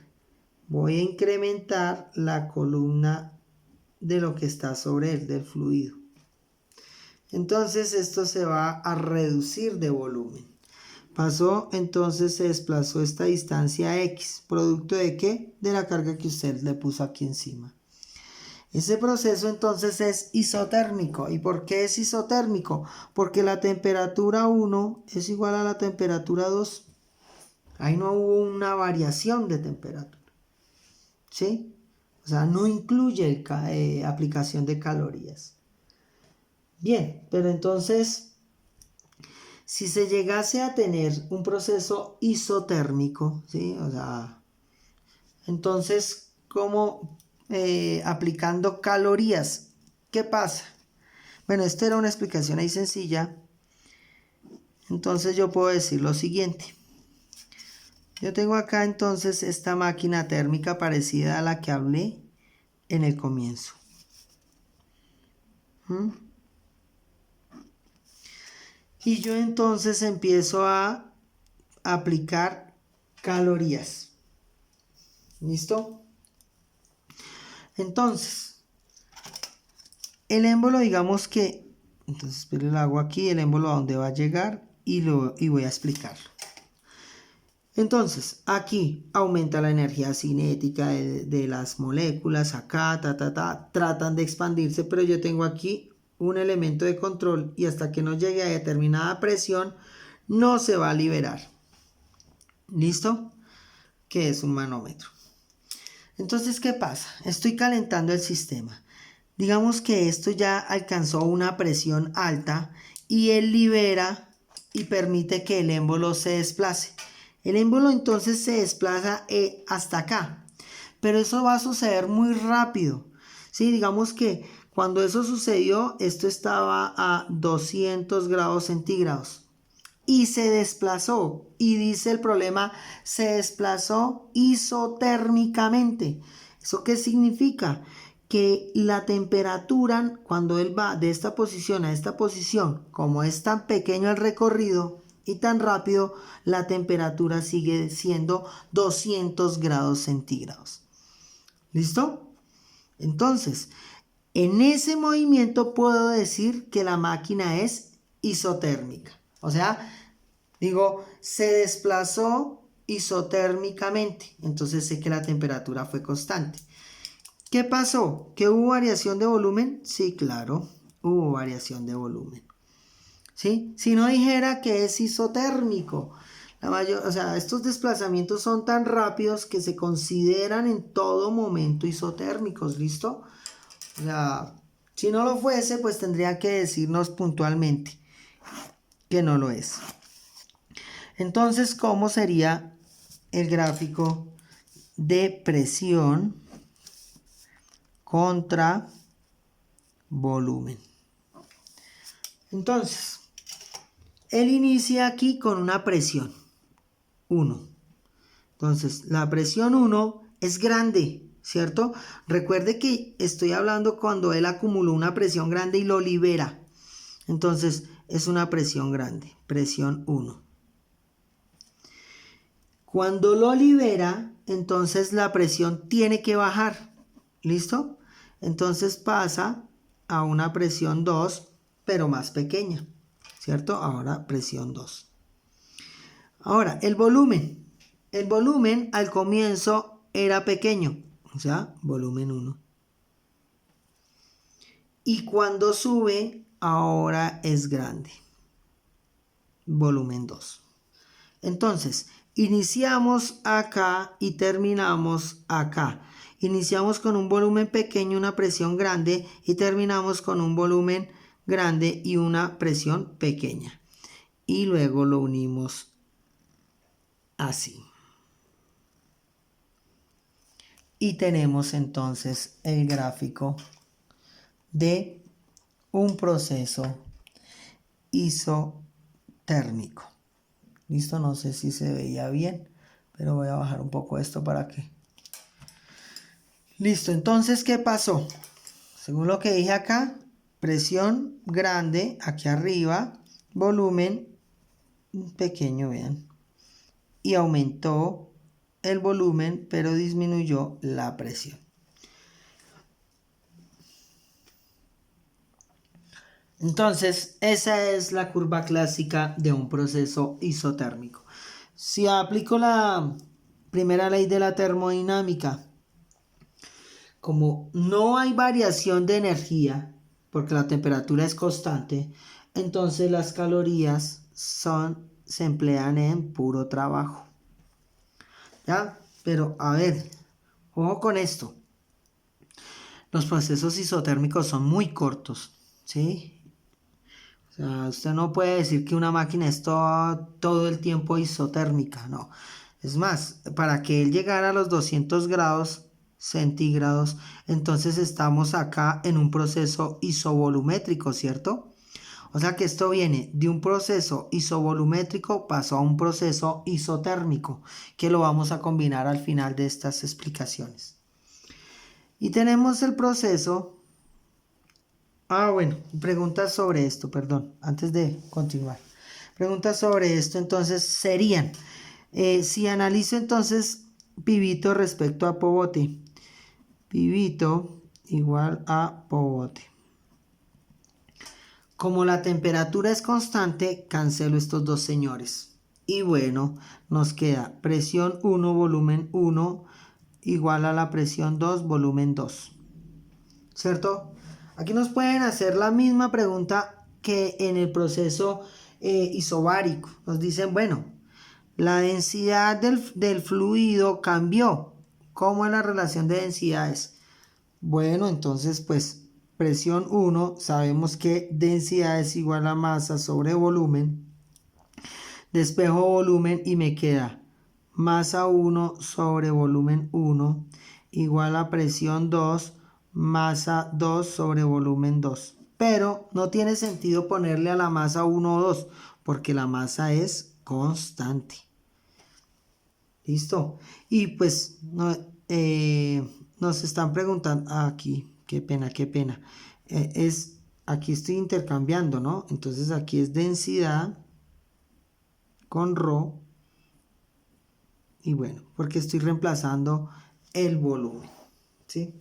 Voy a incrementar la columna de lo que está sobre él, del fluido. Entonces esto se va a reducir de volumen. Pasó, entonces se desplazó esta distancia X. ¿Producto de qué? De la carga que usted le puso aquí encima. Ese proceso entonces es isotérmico. ¿Y por qué es isotérmico? Porque la temperatura 1 es igual a la temperatura 2. Ahí no hubo una variación de temperatura. ¿Sí? O sea, no incluye aplicación de calorías. Bien, pero entonces, si se llegase a tener un proceso isotérmico, ¿sí? O sea, entonces, ¿cómo aplicando calorías? ¿Qué pasa? Bueno, esta era una explicación ahí sencilla. Entonces yo puedo decir lo siguiente. Yo tengo acá entonces esta máquina térmica parecida a la que hablé en el comienzo. Y yo entonces empiezo a aplicar calorías. ¿Listo? Entonces, el émbolo, digamos que, entonces pero lo hago aquí, el émbolo a dónde va a llegar y voy a explicarlo. Entonces, aquí aumenta la energía cinética de las moléculas, acá, tratan de expandirse, pero yo tengo aquí un elemento de control y hasta que no llegue a determinada presión, no se va a liberar. ¿Listo? Que es un manómetro. Entonces, ¿qué pasa? Estoy calentando el sistema. Digamos que esto ya alcanzó una presión alta y él libera y permite que el émbolo se desplace. El émbolo entonces se desplaza hasta acá, pero eso va a suceder muy rápido. ¿Sí? Digamos que cuando eso sucedió, esto estaba a 200 grados centígrados y se desplazó. Y dice el problema, se desplazó isotérmicamente. ¿Eso qué significa? Que la temperatura, cuando él va de esta posición a esta posición, como es tan pequeño el recorrido y tan rápido, la temperatura sigue siendo 200 grados centígrados. ¿Listo? Entonces, en ese movimiento puedo decir que la máquina es isotérmica. O sea, digo, se desplazó isotérmicamente. Entonces sé que la temperatura fue constante. ¿Qué pasó? ¿Que hubo variación de volumen? Sí, claro, hubo variación de volumen. ¿Sí? Si no dijera que es isotérmico, o sea, estos desplazamientos son tan rápidos que se consideran en todo momento isotérmicos, ¿listo? O sea, si no lo fuese, pues tendría que decirnos puntualmente que no lo es. Entonces, ¿cómo sería el gráfico de presión contra volumen? Entonces, él inicia aquí con una presión. 1. Entonces, la presión 1 es grande, ¿cierto? Recuerde que estoy hablando cuando él acumuló una presión grande y lo libera. Entonces, es una presión grande, presión 1. Cuando lo libera, entonces la presión tiene que bajar. ¿Listo? Entonces pasa a una presión 2, pero más pequeña, ¿cierto? Ahora presión 2. Ahora, el volumen. El volumen al comienzo era pequeño, o sea, volumen 1. Y cuando sube, ahora es grande, volumen 2. Entonces, iniciamos acá y terminamos acá. Iniciamos con un volumen pequeño, una presión grande, y terminamos con un volumen grande y una presión pequeña. Y luego lo unimos así. Y tenemos entonces el gráfico de un proceso isotérmico. Listo, no sé si se veía bien, pero voy a bajar un poco esto para que... Listo, entonces, ¿qué pasó? Según lo que dije acá, presión grande aquí arriba, volumen pequeño, vean, y aumentó el volumen, pero disminuyó la presión. Entonces, esa es la curva clásica de un proceso isotérmico. Si aplico la primera ley de la termodinámica, como no hay variación de energía, porque la temperatura es constante, entonces las calorías se emplean en puro trabajo. ¿Ya? Pero a ver, ojo con esto. Los procesos isotérmicos son muy cortos, ¿sí? O sea, usted no puede decir que una máquina es todo el tiempo isotérmica, no. Es más, para que él llegara a los 200 grados centígrados, entonces estamos acá en un proceso isovolumétrico, ¿cierto? O sea que esto viene de un proceso isovolumétrico, pasó a un proceso isotérmico, que lo vamos a combinar al final de estas explicaciones. Y tenemos el proceso... bueno, preguntas sobre esto, perdón, antes de continuar. Preguntas sobre esto entonces serían, si analizo entonces pibito respecto a pobote, pibito igual a pobote. Como la temperatura es constante, cancelo estos dos señores. Y bueno, nos queda presión 1, volumen 1, igual a la presión 2, volumen 2. ¿Cierto? Aquí nos pueden hacer la misma pregunta que en el proceso isobárico. Nos dicen, bueno, la densidad del fluido cambió. ¿Cómo es la relación de densidades? Bueno, entonces pues presión 1, sabemos que densidad es igual a masa sobre volumen. Despejo volumen y me queda masa 1 sobre volumen 1 igual a presión 2, masa 2 sobre volumen 2. Pero no tiene sentido ponerle a la masa 1 o 2 porque la masa es constante. ¿Listo? Y pues nos están preguntando aquí, qué pena. Aquí estoy intercambiando, ¿no? Entonces aquí es densidad con ρ. Y bueno, porque estoy reemplazando el volumen, ¿sí?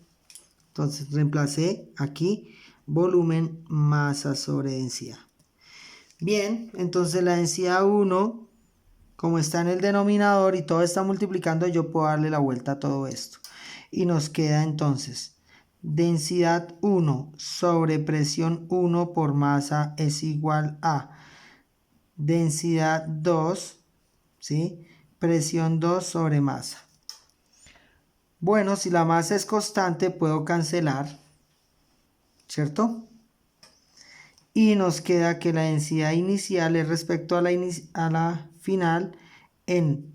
Entonces reemplacé aquí volumen, masa sobre densidad. Bien, entonces la densidad 1, como está en el denominador y todo está multiplicando, yo puedo darle la vuelta a todo esto. Y nos queda entonces densidad 1 sobre presión 1 por masa es igual a densidad 2, ¿sí? Presión 2 sobre masa. Bueno, si la masa es constante, puedo cancelar, ¿cierto? Y nos queda que la densidad inicial es respecto a la final en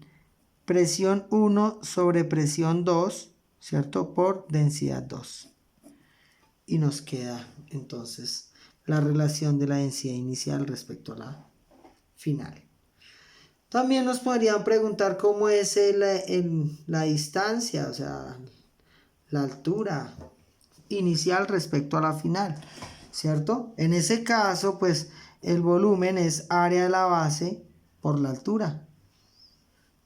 presión 1 sobre presión 2, ¿cierto? Por densidad 2. Y nos queda entonces la relación de la densidad inicial respecto a la final. También nos podrían preguntar cómo es la distancia, o sea, la altura inicial respecto a la final, ¿cierto? En ese caso, pues el volumen es área de la base por la altura,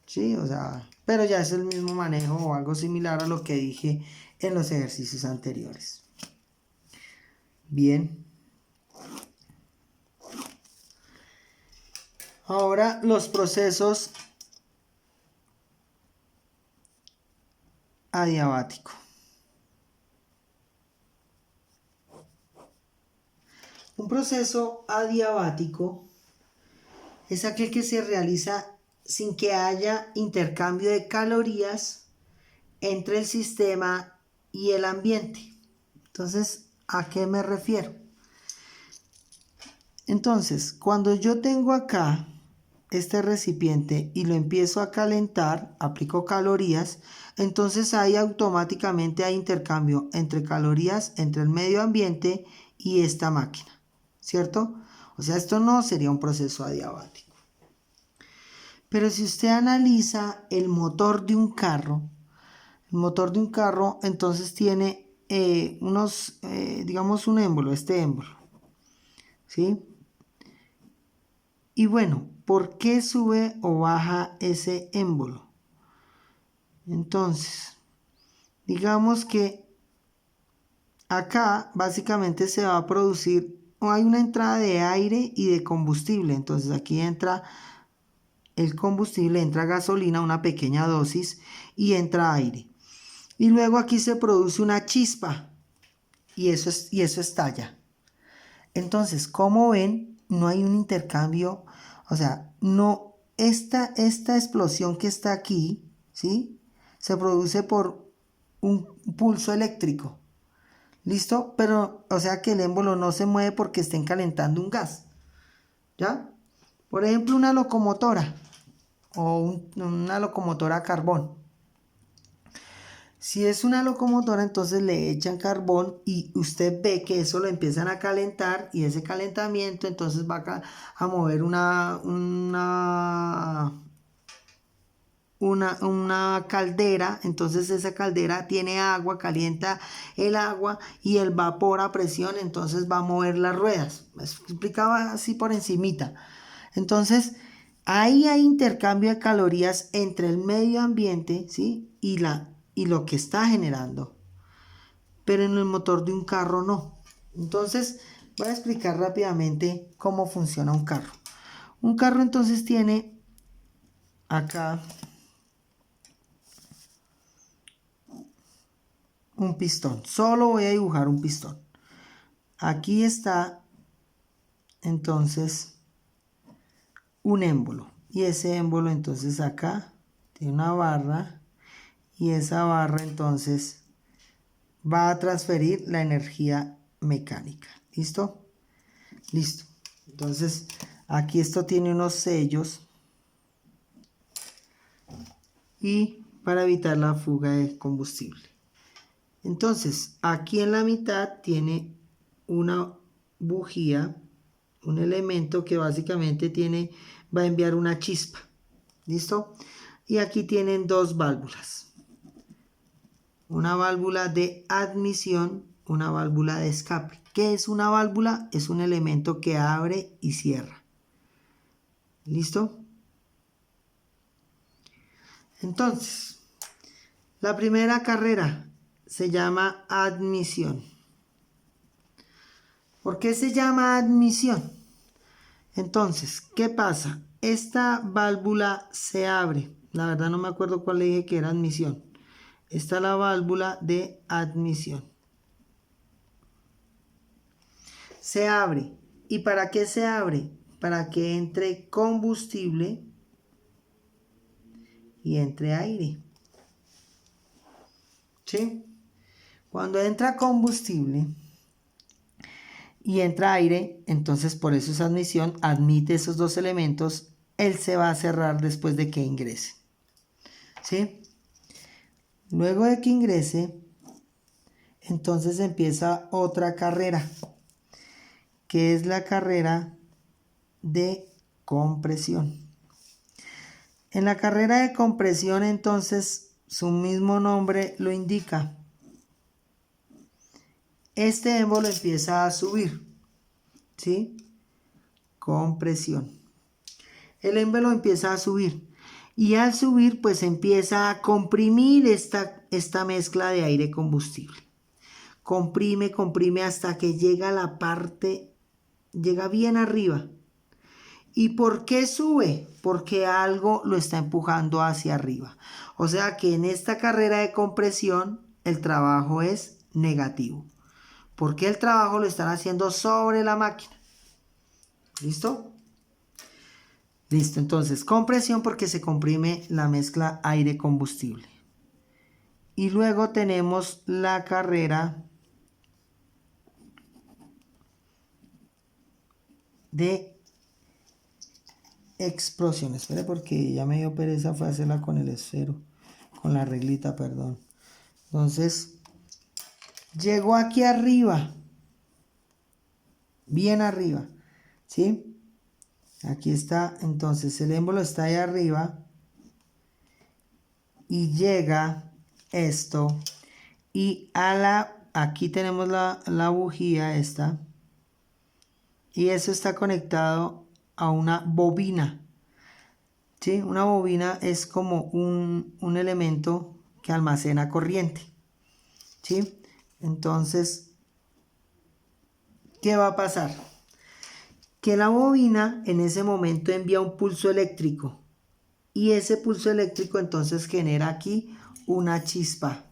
¿sí? O sea, pero ya es el mismo manejo o algo similar a lo que dije en los ejercicios anteriores. Bien. Ahora los procesos adiabáticos. Un proceso adiabático es aquel que se realiza sin que haya intercambio de calorías entre el sistema y el ambiente. Entonces, ¿a qué me refiero? Entonces, cuando yo tengo acá este recipiente y lo empiezo a calentar, aplico calorías, entonces ahí automáticamente hay intercambio entre calorías entre el medio ambiente y esta máquina, ¿cierto? O sea, esto no sería un proceso adiabático. Pero si usted analiza el motor de un carro, entonces tiene digamos un émbolo, este émbolo, ¿sí? Y bueno, ¿por qué sube o baja ese émbolo? Entonces, digamos que acá básicamente se va a producir, o hay una entrada de aire y de combustible. Entonces aquí entra el combustible, entra gasolina, una pequeña dosis, y entra aire. Y luego aquí se produce una chispa y eso estalla. Entonces, como ven, no hay un intercambio, o sea, no, esta explosión que está aquí, ¿sí? Se produce por un pulso eléctrico, ¿listo? Pero, o sea que el émbolo no se mueve porque estén calentando un gas, ¿ya? Por ejemplo, una locomotora o una locomotora a carbón. Si es una locomotora, entonces le echan carbón y usted ve que eso lo empiezan a calentar y ese calentamiento entonces va a mover una caldera. Entonces esa caldera tiene agua, calienta el agua y el vapor a presión entonces va a mover las ruedas. Me explicaba así por encimita. Entonces ahí hay intercambio de calorías entre el medio ambiente, ¿sí? y lo que está generando. Pero en el motor de un carro no. Entonces voy a explicar rápidamente cómo funciona un carro. Un carro entonces tiene acá un pistón. Solo voy a dibujar un pistón. Aquí está entonces un émbolo. Y ese émbolo entonces acá tiene una barra. Y esa barra entonces va a transferir la energía mecánica. ¿Listo? Listo. Entonces aquí esto tiene unos sellos. Y para evitar la fuga de combustible. Entonces aquí en la mitad tiene una bujía, un elemento que básicamente va a enviar una chispa. ¿Listo? Y aquí tienen dos válvulas. Una válvula de admisión, una válvula de escape. ¿Qué es una válvula? Es un elemento que abre y cierra. ¿Listo? Entonces, la primera carrera se llama admisión. ¿Por qué se llama admisión? Entonces, ¿qué pasa? Esta válvula se abre. La verdad no me acuerdo cuál le dije que era admisión. Esta es la válvula de admisión. Se abre. ¿Y para qué se abre? Para que entre combustible y entre aire. ¿Sí? Cuando entra combustible y entra aire, entonces por eso esa admisión admite esos dos elementos, él se va a cerrar después de que ingrese. ¿Sí? Luego de que ingrese, entonces empieza otra carrera, que es la carrera de compresión. En la carrera de compresión, entonces, su mismo nombre lo indica. Este émbolo empieza a subir, ¿sí? Compresión. El émbolo empieza a subir. Y al subir, pues empieza a comprimir esta mezcla de aire combustible. Comprime, comprime hasta que llega a la parte, llega bien arriba. ¿Y por qué sube? Porque algo lo está empujando hacia arriba. O sea que en esta carrera de compresión el trabajo es negativo. Porque el trabajo lo están haciendo sobre la máquina. ¿Listo? Listo, entonces compresión porque se comprime la mezcla aire-combustible. Y luego tenemos la carrera de explosión. Espere porque ya me dio pereza, fue hacerla con el esfero, con la reglita, perdón. Entonces, llegó aquí arriba, bien arriba, ¿sí? Aquí está, entonces el émbolo está ahí arriba y llega esto y aquí tenemos la bujía esta y eso está conectado a una bobina, ¿sí? Una bobina es como un elemento que almacena corriente, ¿sí? Entonces, ¿qué va a pasar? Que la bobina en ese momento envía un pulso eléctrico y ese pulso eléctrico entonces genera aquí una chispa.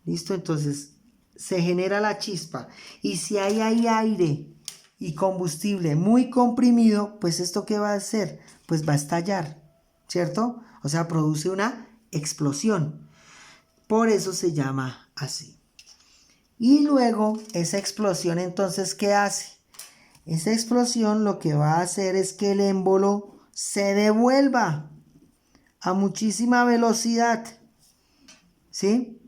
¿Listo? Entonces se genera la chispa y si hay aire y combustible muy comprimido, pues ¿esto qué va a hacer? Pues va a estallar, ¿cierto? O sea, produce una explosión. Por eso se llama así. Y luego esa explosión entonces, ¿qué hace? Esa explosión lo que va a hacer es que el émbolo se devuelva a muchísima velocidad, ¿sí?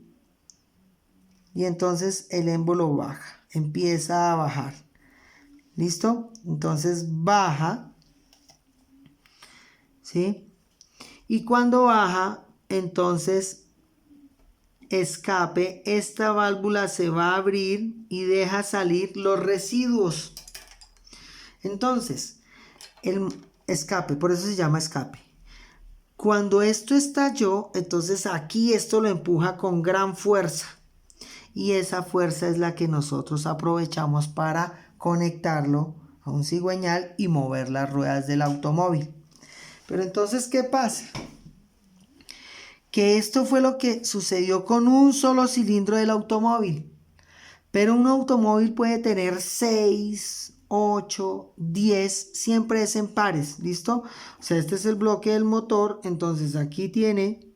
Y entonces el émbolo baja, empieza a bajar. ¿Listo? Entonces baja, ¿sí? Y cuando baja, entonces escape, esta válvula se va a abrir y deja salir los residuos. Entonces, el escape, por eso se llama escape. Cuando esto estalló, entonces aquí esto lo empuja con gran fuerza. Y esa fuerza es la que nosotros aprovechamos para conectarlo a un cigüeñal y mover las ruedas del automóvil. Pero entonces, ¿qué pasa? Que esto fue lo que sucedió con un solo cilindro del automóvil. Pero un automóvil puede tener 6, 8, 10, siempre es en pares, ¿listo? O sea, este es el bloque del motor, entonces aquí tiene,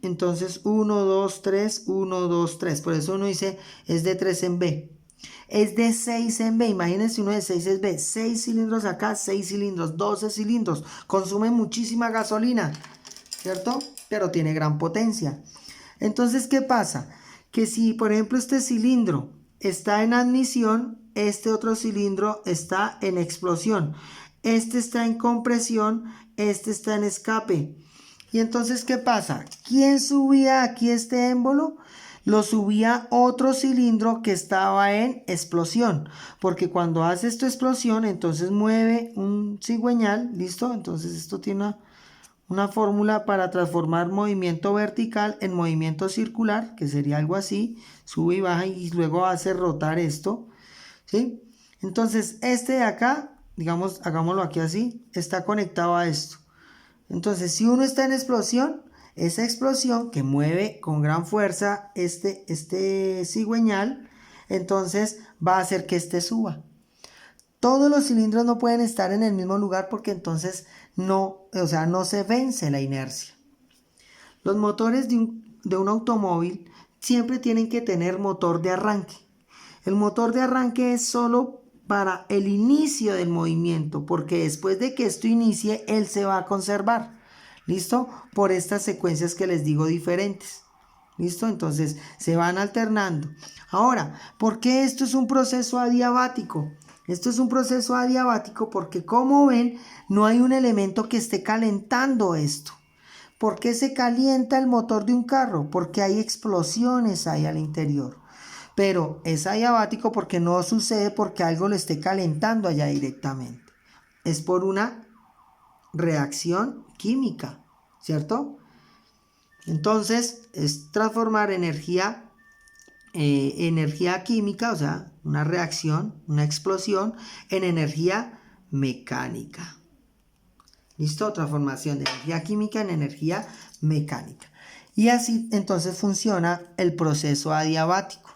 entonces 1, 2, 3, 1, 2, 3, por eso uno dice es de 3 en B. Es de 6 en B, imagínense uno de 6 en B, 6 cilindros acá, 6 cilindros, 12 cilindros, consume muchísima gasolina, ¿cierto? Pero tiene gran potencia. Entonces, ¿qué pasa? Que si, por ejemplo, este cilindro está en admisión, este otro cilindro está en explosión. Este está en compresión, este está en escape. Y entonces, ¿qué pasa? ¿Quién subía aquí este émbolo? Lo subía otro cilindro que estaba en explosión. Porque cuando hace esto explosión, entonces mueve un cigüeñal, ¿listo? Entonces esto tiene una fórmula para transformar movimiento vertical en movimiento circular, que sería algo así, sube y baja y luego hace rotar esto, ¿sí? Entonces este de acá, digamos, hagámoslo aquí así, está conectado a esto. Entonces si uno está en explosión, esa explosión que mueve con gran fuerza este cigüeñal, entonces va a hacer que este suba. Todos los cilindros no pueden estar en el mismo lugar porque entonces no se vence la inercia. Los motores de un automóvil siempre tienen que tener motor de arranque. El motor de arranque es solo para el inicio del movimiento, porque después de que esto inicie, él se va a conservar. ¿Listo? Por estas secuencias que les digo diferentes. ¿Listo? Entonces se van alternando. Ahora, ¿por qué esto es un proceso adiabático? Esto es un proceso adiabático porque, como ven, no hay un elemento que esté calentando esto. ¿Por qué se calienta el motor de un carro? Porque hay explosiones ahí al interior. Pero es adiabático porque no sucede porque algo lo esté calentando allá directamente. Es por una reacción química, ¿cierto? Entonces, es transformar energía química, o sea, una reacción, una explosión, en energía mecánica. ¿Listo? Transformación de energía química en energía mecánica. Y así entonces funciona el proceso adiabático.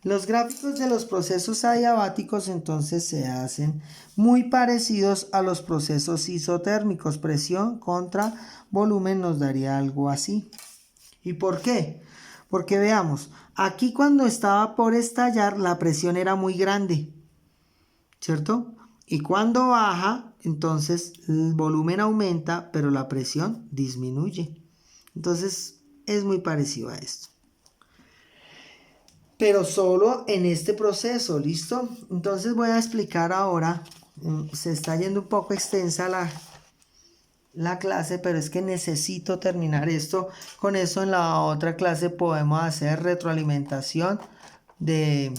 Los gráficos de los procesos adiabáticos entonces se hacen muy parecidos a los procesos isotérmicos. Presión contra volumen nos daría algo así. ¿Y por qué? Porque veamos, aquí cuando estaba por estallar la presión era muy grande, ¿cierto? Y cuando baja, entonces el volumen aumenta, pero la presión disminuye. Entonces es muy parecido a esto. Pero solo en este proceso, ¿listo? Entonces voy a explicar ahora, se está yendo un poco extensa la clase, pero es que necesito terminar esto. Con eso en la otra clase podemos hacer retroalimentación de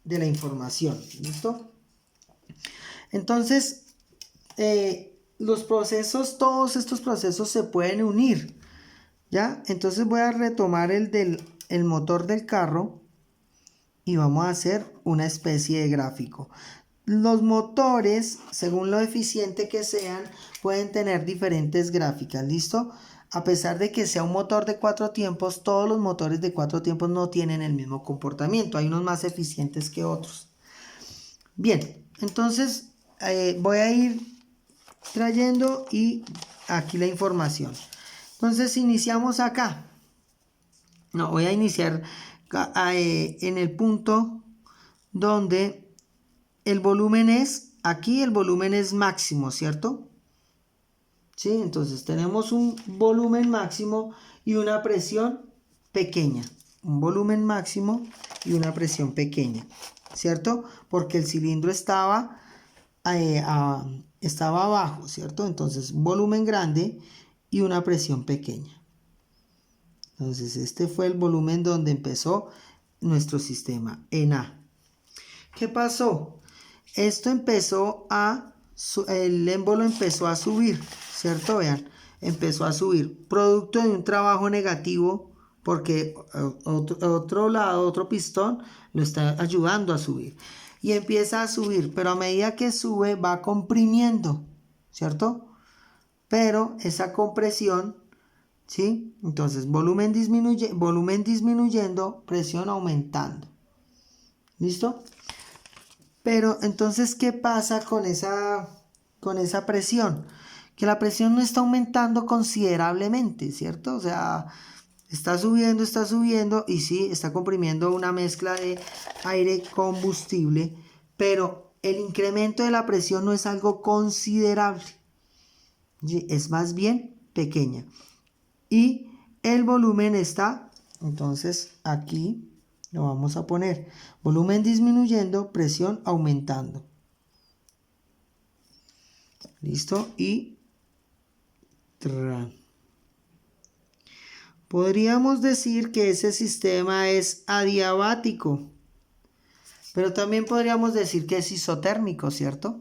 la información, ¿listo? Entonces, los procesos, todos estos procesos se pueden unir, ¿ya? Entonces voy a retomar el motor del carro y vamos a hacer una especie de gráfico. Los motores, según lo eficiente que sean, pueden tener diferentes gráficas, ¿listo? A pesar de que sea un motor de 4 tiempos, todos los motores de 4 tiempos no tienen el mismo comportamiento. Hay unos más eficientes que otros. Bien, entonces voy a ir trayendo y aquí la información. Entonces iniciamos acá. No, voy a iniciar en el punto donde el volumen es, aquí el volumen es máximo, ¿cierto? Sí, entonces tenemos un volumen máximo y una presión pequeña. Un volumen máximo y una presión pequeña, ¿cierto? Porque el cilindro estaba abajo, ¿cierto? Entonces un volumen grande y una presión pequeña. Entonces este fue el volumen donde empezó nuestro sistema en A. ¿Qué pasó? Esto empezó el émbolo empezó a subir, ¿cierto? Vean, empezó a subir, producto de un trabajo negativo, porque otro pistón lo está ayudando a subir. Y empieza a subir, pero a medida que sube va comprimiendo, ¿cierto? Pero esa compresión, ¿sí? Entonces volumen disminuyendo, presión aumentando. ¿Listo? Pero entonces, ¿qué pasa con esa presión? Que la presión no está aumentando considerablemente, ¿cierto? O sea, está subiendo y sí, está comprimiendo una mezcla de aire combustible, pero el incremento de la presión no es algo considerable, es más bien pequeña. Y el volumen está, entonces aquí lo vamos a poner, volumen disminuyendo, presión aumentando. ¿Listo? Y podríamos decir que ese sistema es adiabático, pero también podríamos decir que es isotérmico, ¿cierto?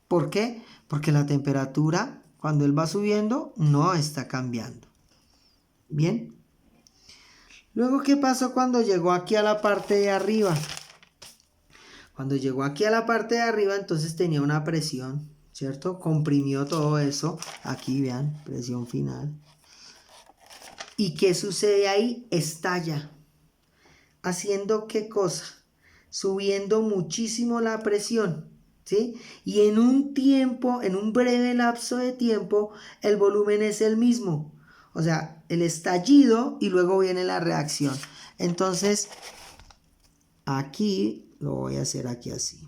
¿Por qué? Porque la temperatura, cuando él va subiendo, no está cambiando. Bien. Luego, ¿qué pasó cuando llegó aquí a la parte de arriba? Cuando llegó aquí a la parte de arriba, entonces tenía una presión, ¿cierto? Comprimió todo eso. Aquí vean, presión final. ¿Y qué sucede ahí? Estalla. ¿Haciendo qué cosa? Subiendo muchísimo la presión, ¿sí? Y en un breve lapso de tiempo, el volumen es el mismo. O sea, el estallido y luego viene la reacción. Entonces, aquí lo voy a hacer aquí así.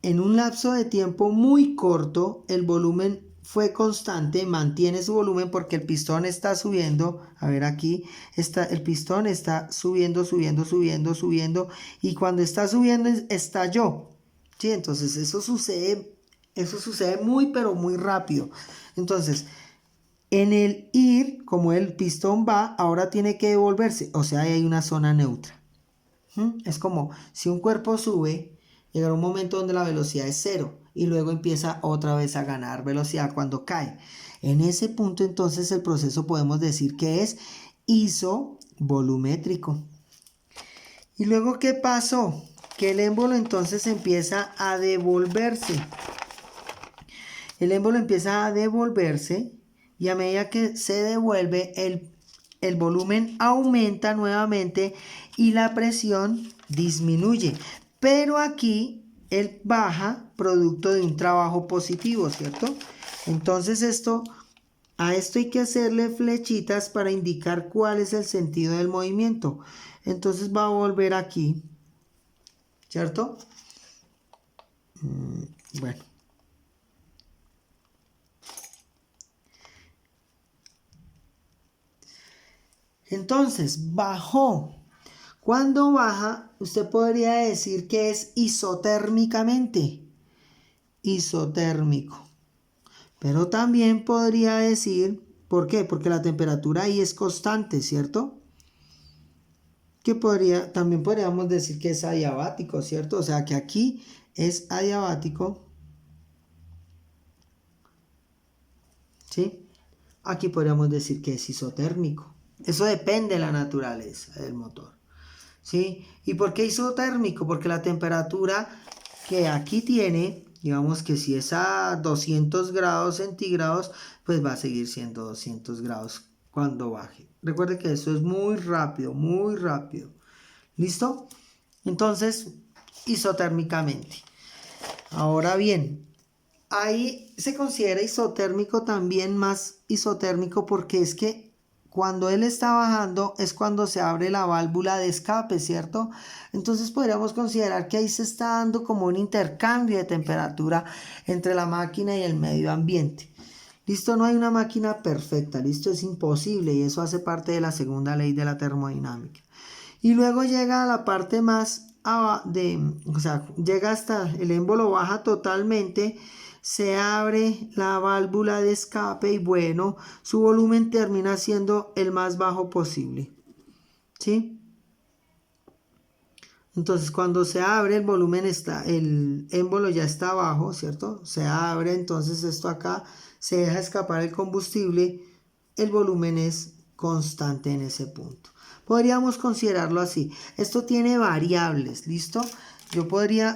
En un lapso de tiempo muy corto, el volumen fue constante, mantiene su volumen porque el pistón está subiendo. A ver, aquí está, el pistón está subiendo, subiendo, subiendo, subiendo. Y cuando está subiendo estalló. ¿Sí? Entonces eso sucede muy, pero muy rápido. Entonces, en el ir, como el pistón va, ahora tiene que devolverse. O sea, ahí hay una zona neutra. Es como si un cuerpo sube, llegará un momento donde la velocidad es cero y luego empieza otra vez a ganar velocidad cuando cae. En ese punto entonces el proceso podemos decir que es isovolumétrico. ¿Y luego qué pasó? Que el émbolo entonces empieza a devolverse. El émbolo empieza a devolverse y a medida que se devuelve el volumen aumenta nuevamente y la presión disminuye. Pero aquí él baja producto de un trabajo positivo, ¿cierto? Entonces a esto hay que hacerle flechitas para indicar cuál es el sentido del movimiento. Entonces va a volver aquí, ¿cierto? Bueno. Entonces, bajó. Cuando baja, usted podría decir que es isotérmicamente. Isotérmico. Pero también podría decir, ¿por qué? Porque la temperatura ahí es constante, ¿cierto? También podríamos decir que es adiabático, ¿cierto? O sea que aquí es adiabático. ¿Sí? Aquí podríamos decir que es isotérmico. Eso depende de la naturaleza del motor. ¿Sí? ¿Y por qué isotérmico? Porque la temperatura que aquí tiene, digamos que si es a 200 grados centígrados, pues va a seguir siendo 200 grados cuando baje. Recuerde que eso es muy rápido, muy rápido. ¿Listo? Entonces, isotérmicamente. Ahora bien, ahí se considera isotérmico también, más isotérmico, porque es que cuando él está bajando es cuando se abre la válvula de escape, ¿cierto? Entonces podríamos considerar que ahí se está dando como un intercambio de temperatura entre la máquina y el medio ambiente. Listo, no hay una máquina perfecta, listo, es imposible y eso hace parte de la segunda ley de la termodinámica. Y luego llega a la parte más, o sea, llega hasta el émbolo, baja totalmente, se abre la válvula de escape y bueno, su volumen termina siendo el más bajo posible. ¿Sí? Entonces cuando se abre el émbolo ya está abajo, ¿cierto? Se abre, entonces esto acá, se deja escapar el combustible, el volumen es constante en ese punto. Podríamos considerarlo así. Esto tiene variables, ¿listo?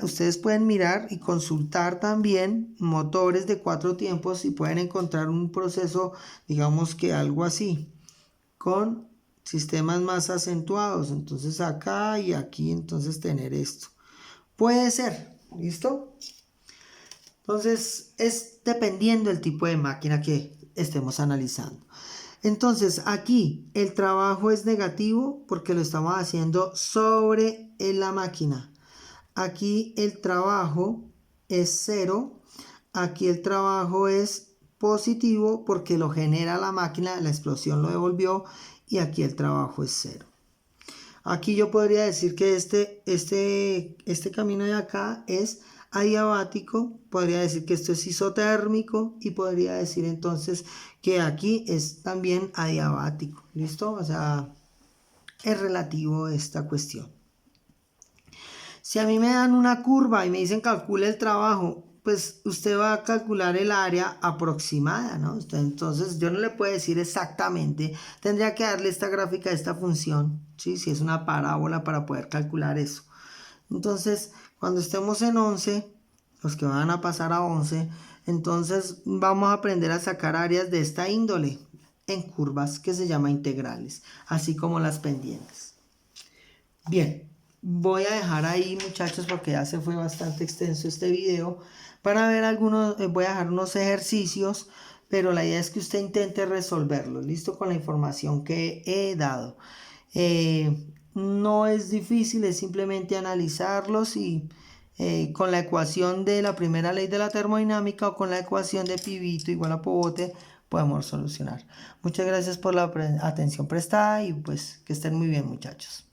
Ustedes pueden mirar y consultar también motores de 4 tiempos y pueden encontrar un proceso, digamos que algo así, con sistemas más acentuados. Entonces acá y aquí, entonces tener esto. Puede ser, ¿listo? Entonces es dependiendo del tipo de máquina que estemos analizando. Entonces aquí el trabajo es negativo porque lo estamos haciendo sobre la máquina. Aquí el trabajo es 0. Aquí el trabajo es positivo porque lo genera la máquina, la explosión lo devolvió. Y aquí el trabajo es 0. Aquí yo podría decir que este camino de acá es adiabático, podría decir que esto es isotérmico y podría decir entonces que aquí es también adiabático. ¿Listo? O sea, es relativo esta cuestión. Si a mí me dan una curva y me dicen calcule el trabajo, pues usted va a calcular el área aproximada, ¿no? Entonces yo no le puedo decir exactamente, tendría que darle esta gráfica, esta función, ¿sí? Si es una parábola para poder calcular eso. Entonces, cuando estemos en 11, los que van a pasar a 11, entonces vamos a aprender a sacar áreas de esta índole en curvas que se llama integrales, así como las pendientes. Bien. Voy a dejar ahí, muchachos, porque ya se fue bastante extenso este video, para ver voy a dejar unos ejercicios, pero la idea es que usted intente resolverlos, listo, con la información que he dado. No es difícil, es simplemente analizarlos y con la ecuación de la primera ley de la termodinámica o con la ecuación de pibito igual a pobote podemos solucionar. Muchas gracias por la atención prestada y pues que estén muy bien, muchachos.